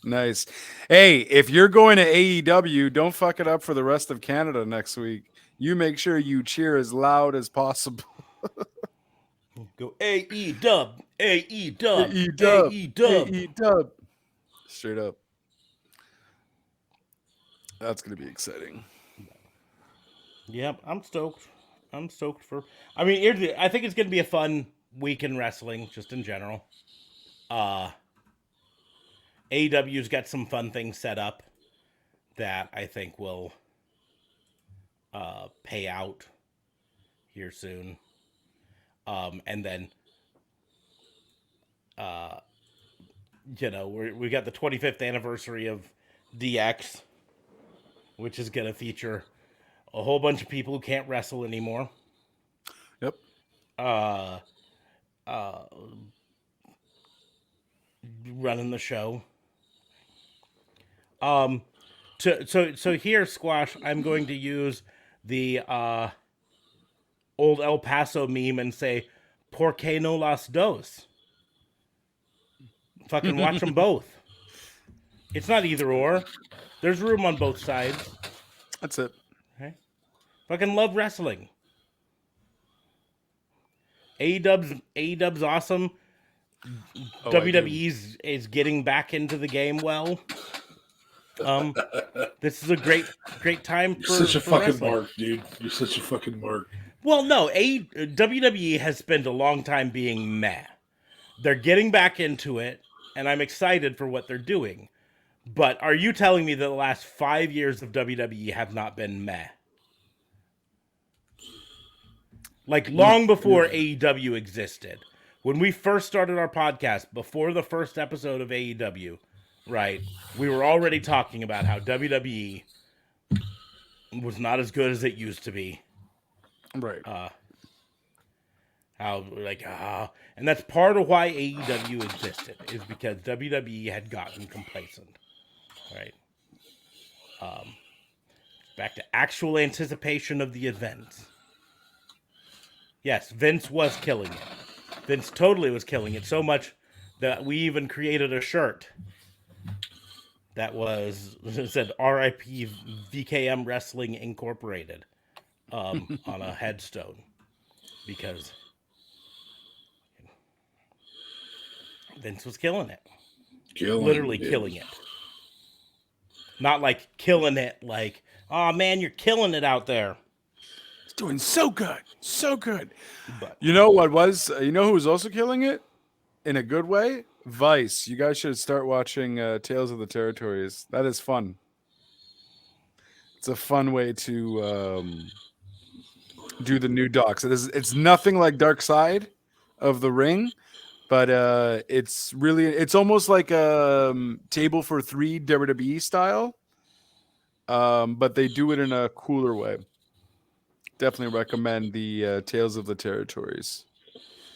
Nice. Hey, if you're going to AEW, don't fuck it up for the rest of Canada next week. You make sure you cheer as loud as possible. Go AE-dub, AE-dub, AE-dub, AE-dub. AE-dub. Straight up. That's going to be exciting. Yep, I'm stoked. I'm stoked for. I mean, I think it's going to be a fun week in wrestling, just in general. AEW's got some fun things set up that I think will pay out here soon. And then, we got the 25th anniversary of DX, which is going to feature a whole bunch of people who can't wrestle anymore. Yep. Running the show. So here, Squash, I'm going to use the old El Paso meme and say, "Por qué no las dos?" Fucking watch them both. It's not either or. There's room on both sides. That's it. Okay? Fucking love wrestling. AEW's awesome. WWE is getting back into the game well. This is a great time for You're such a fucking wrestling. mark, dude. You're such a fucking mark. Well, no, WWE has spent a long time being meh. They're getting back into it, and I'm excited for what they're doing. But are you telling me that the last 5 years of WWE have not been meh? Like long before AEW existed. When we first started our podcast, before the first episode of AEW, right, we were already talking about how WWE was not as good as it used to be. Right. And that's part of why AEW existed, is because WWE had gotten complacent, right? Back to actual anticipation of the events. Yes, Vince was killing it. Vince totally was killing it, so much that we even created a shirt that said "R.I.P. VKM Wrestling Incorporated" on a headstone, because Vince was killing it. Literally killing it. Not like killing it like, "Oh man, you're killing it out there." It's doing so good. So good. But You know what was? You know who was also killing it in a good way? Vice. You guys should start watching Tales of the Territories. That is fun. It's a fun way to do the new docs. It's nothing like Dark Side of the Ring, but it's almost like a table for three WWE style, but they do it in a cooler way. Definitely recommend the Tales of the Territories,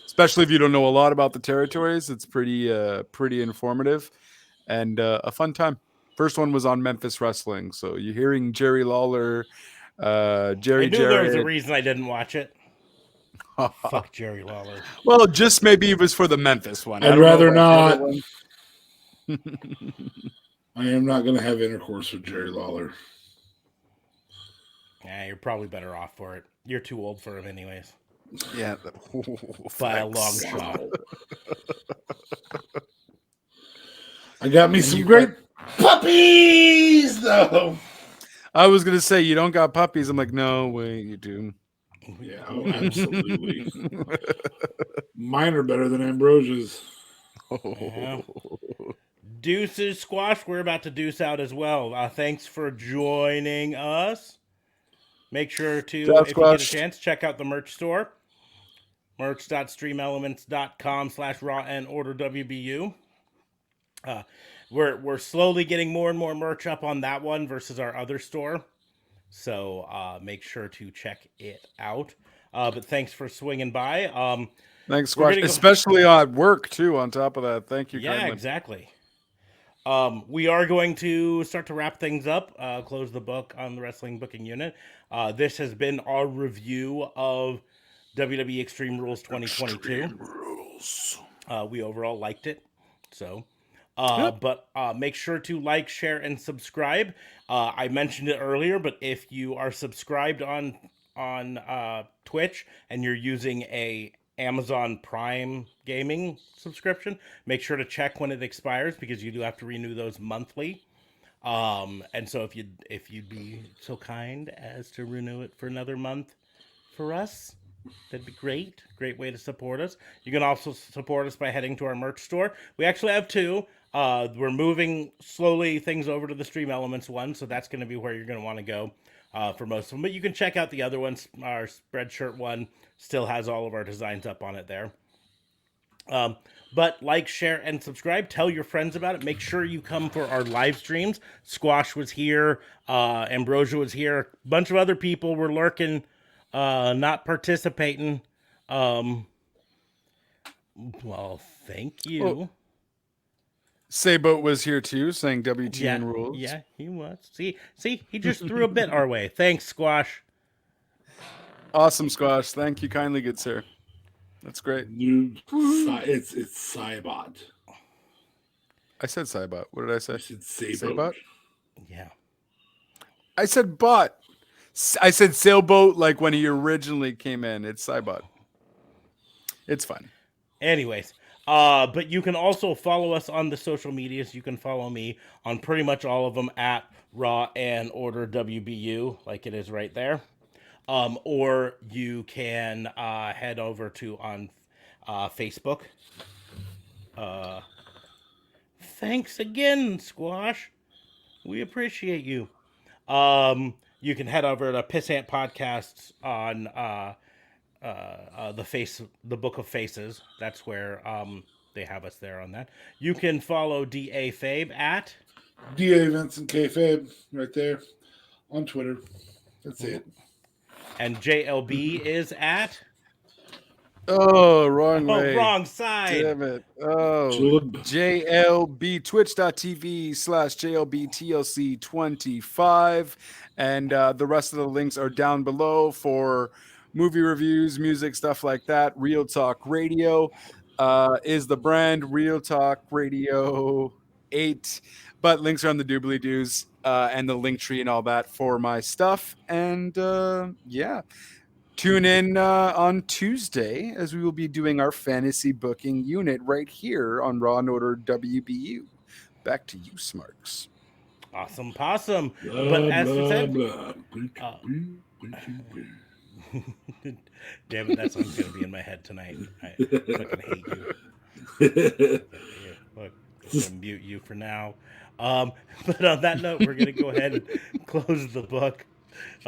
especially if you don't know a lot about the territories. It's pretty informative and a fun time. First one was on Memphis Wrestling, so you're hearing Jerry Lawler, Jerry I knew there was a Jarrett. reason I didn't watch it. Fuck Jerry Lawler. Well, just maybe it was for the Memphis one. I'd don't know rather about not. the other one. I am not going to have intercourse with Jerry Lawler. Yeah, you're probably better off for it. You're too old for him anyways. Yeah, By a long shot. I got me some great puppies, though. I was gonna say you don't got puppies. I'm like, no way, you do. Yeah, absolutely. Mine are better than Ambrosia's. Yeah. Deuces, Squash, we're about to deuce out as well. Thanks for joining us. Make sure to, if you get a Squash. chance, check out the merch store. merch.streamelements.com/raw and order WBU. We're slowly getting more and more merch up on that one versus our other store. So make sure to check it out. But thanks for swinging by. Thanks, Squash. Especially at work too. On top of that, thank you. Yeah, kindly. exactly. We are going to start to wrap things up, close the book on the wrestling booking unit. This has been our review of WWE Extreme Rules 2022. Extreme Rules. We overall liked it. So, but make sure to like, share, and subscribe. I mentioned it earlier, but if you are subscribed on Twitch and you're using a Amazon Prime gaming subscription, make sure to check when it expires because you do have to renew those monthly. And so if you'd be so kind as to renew it for another month for us, that'd be great. Great way to support us. You can also support us by heading to our merch store. We actually have two. We're moving slowly things over to the Stream Elements one, so that's going to be where you're going to want to go for most of them. But you can check out the other ones. Our Spreadshirt one still has all of our designs up on it there. But like, share, and subscribe. Tell your friends about it. Make sure you come for our live streams. Squash was here. Ambrosia was here. A bunch of other people were lurking, not participating. Well, thank you. Well, Sayboat was here too, saying WTN rules. Yeah, he was. See, he just threw a bit our way. Thanks, Squash. Awesome, Squash. Thank you kindly, good sir. That's great. It's Cybot. I said Cybot. What did I say? You said Saybot. Saybot? Yeah. I said bot. I said sailboat like when he originally came in. It's Cybot. It's fun. Anyways, but you can also follow us on the social medias. You can follow me on pretty much all of them at Raw and Order WBU, like it is right there. Or you can head over to on Facebook. Thanks again, Squash. We appreciate you. You can head over to Pissant Podcasts on the Book of Faces. That's where they have us there on that. You can follow DA Fabe at DA Vincent K Fabe right there on Twitter. That's it. And JLB is at Oh, wrong way. wrong side. Damn it. Oh, JLB, twitch.tv/JLBTLC25. And the rest of the links are down below for movie reviews, music, stuff like that. Real Talk Radio is the brand, Real Talk Radio 8. But links are on the doobly doos and the link tree and all that for my stuff. And yeah. Tune in on Tuesday as we will be doing our fantasy booking unit right here on Raw and Order WBU. Back to you, Smarks. Awesome possum. But as we said, damn it, that song's gonna be in my head tonight. I fucking hate you. Look, I'm gonna mute you for now. But on that note, we're gonna go ahead and close the book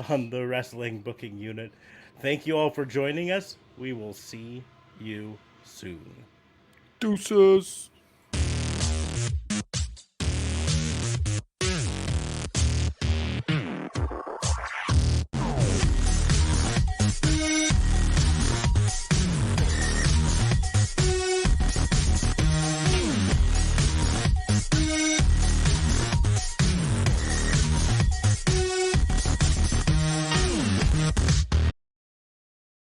on the wrestling booking unit. Thank you all for joining us. We will see you soon. Deuces.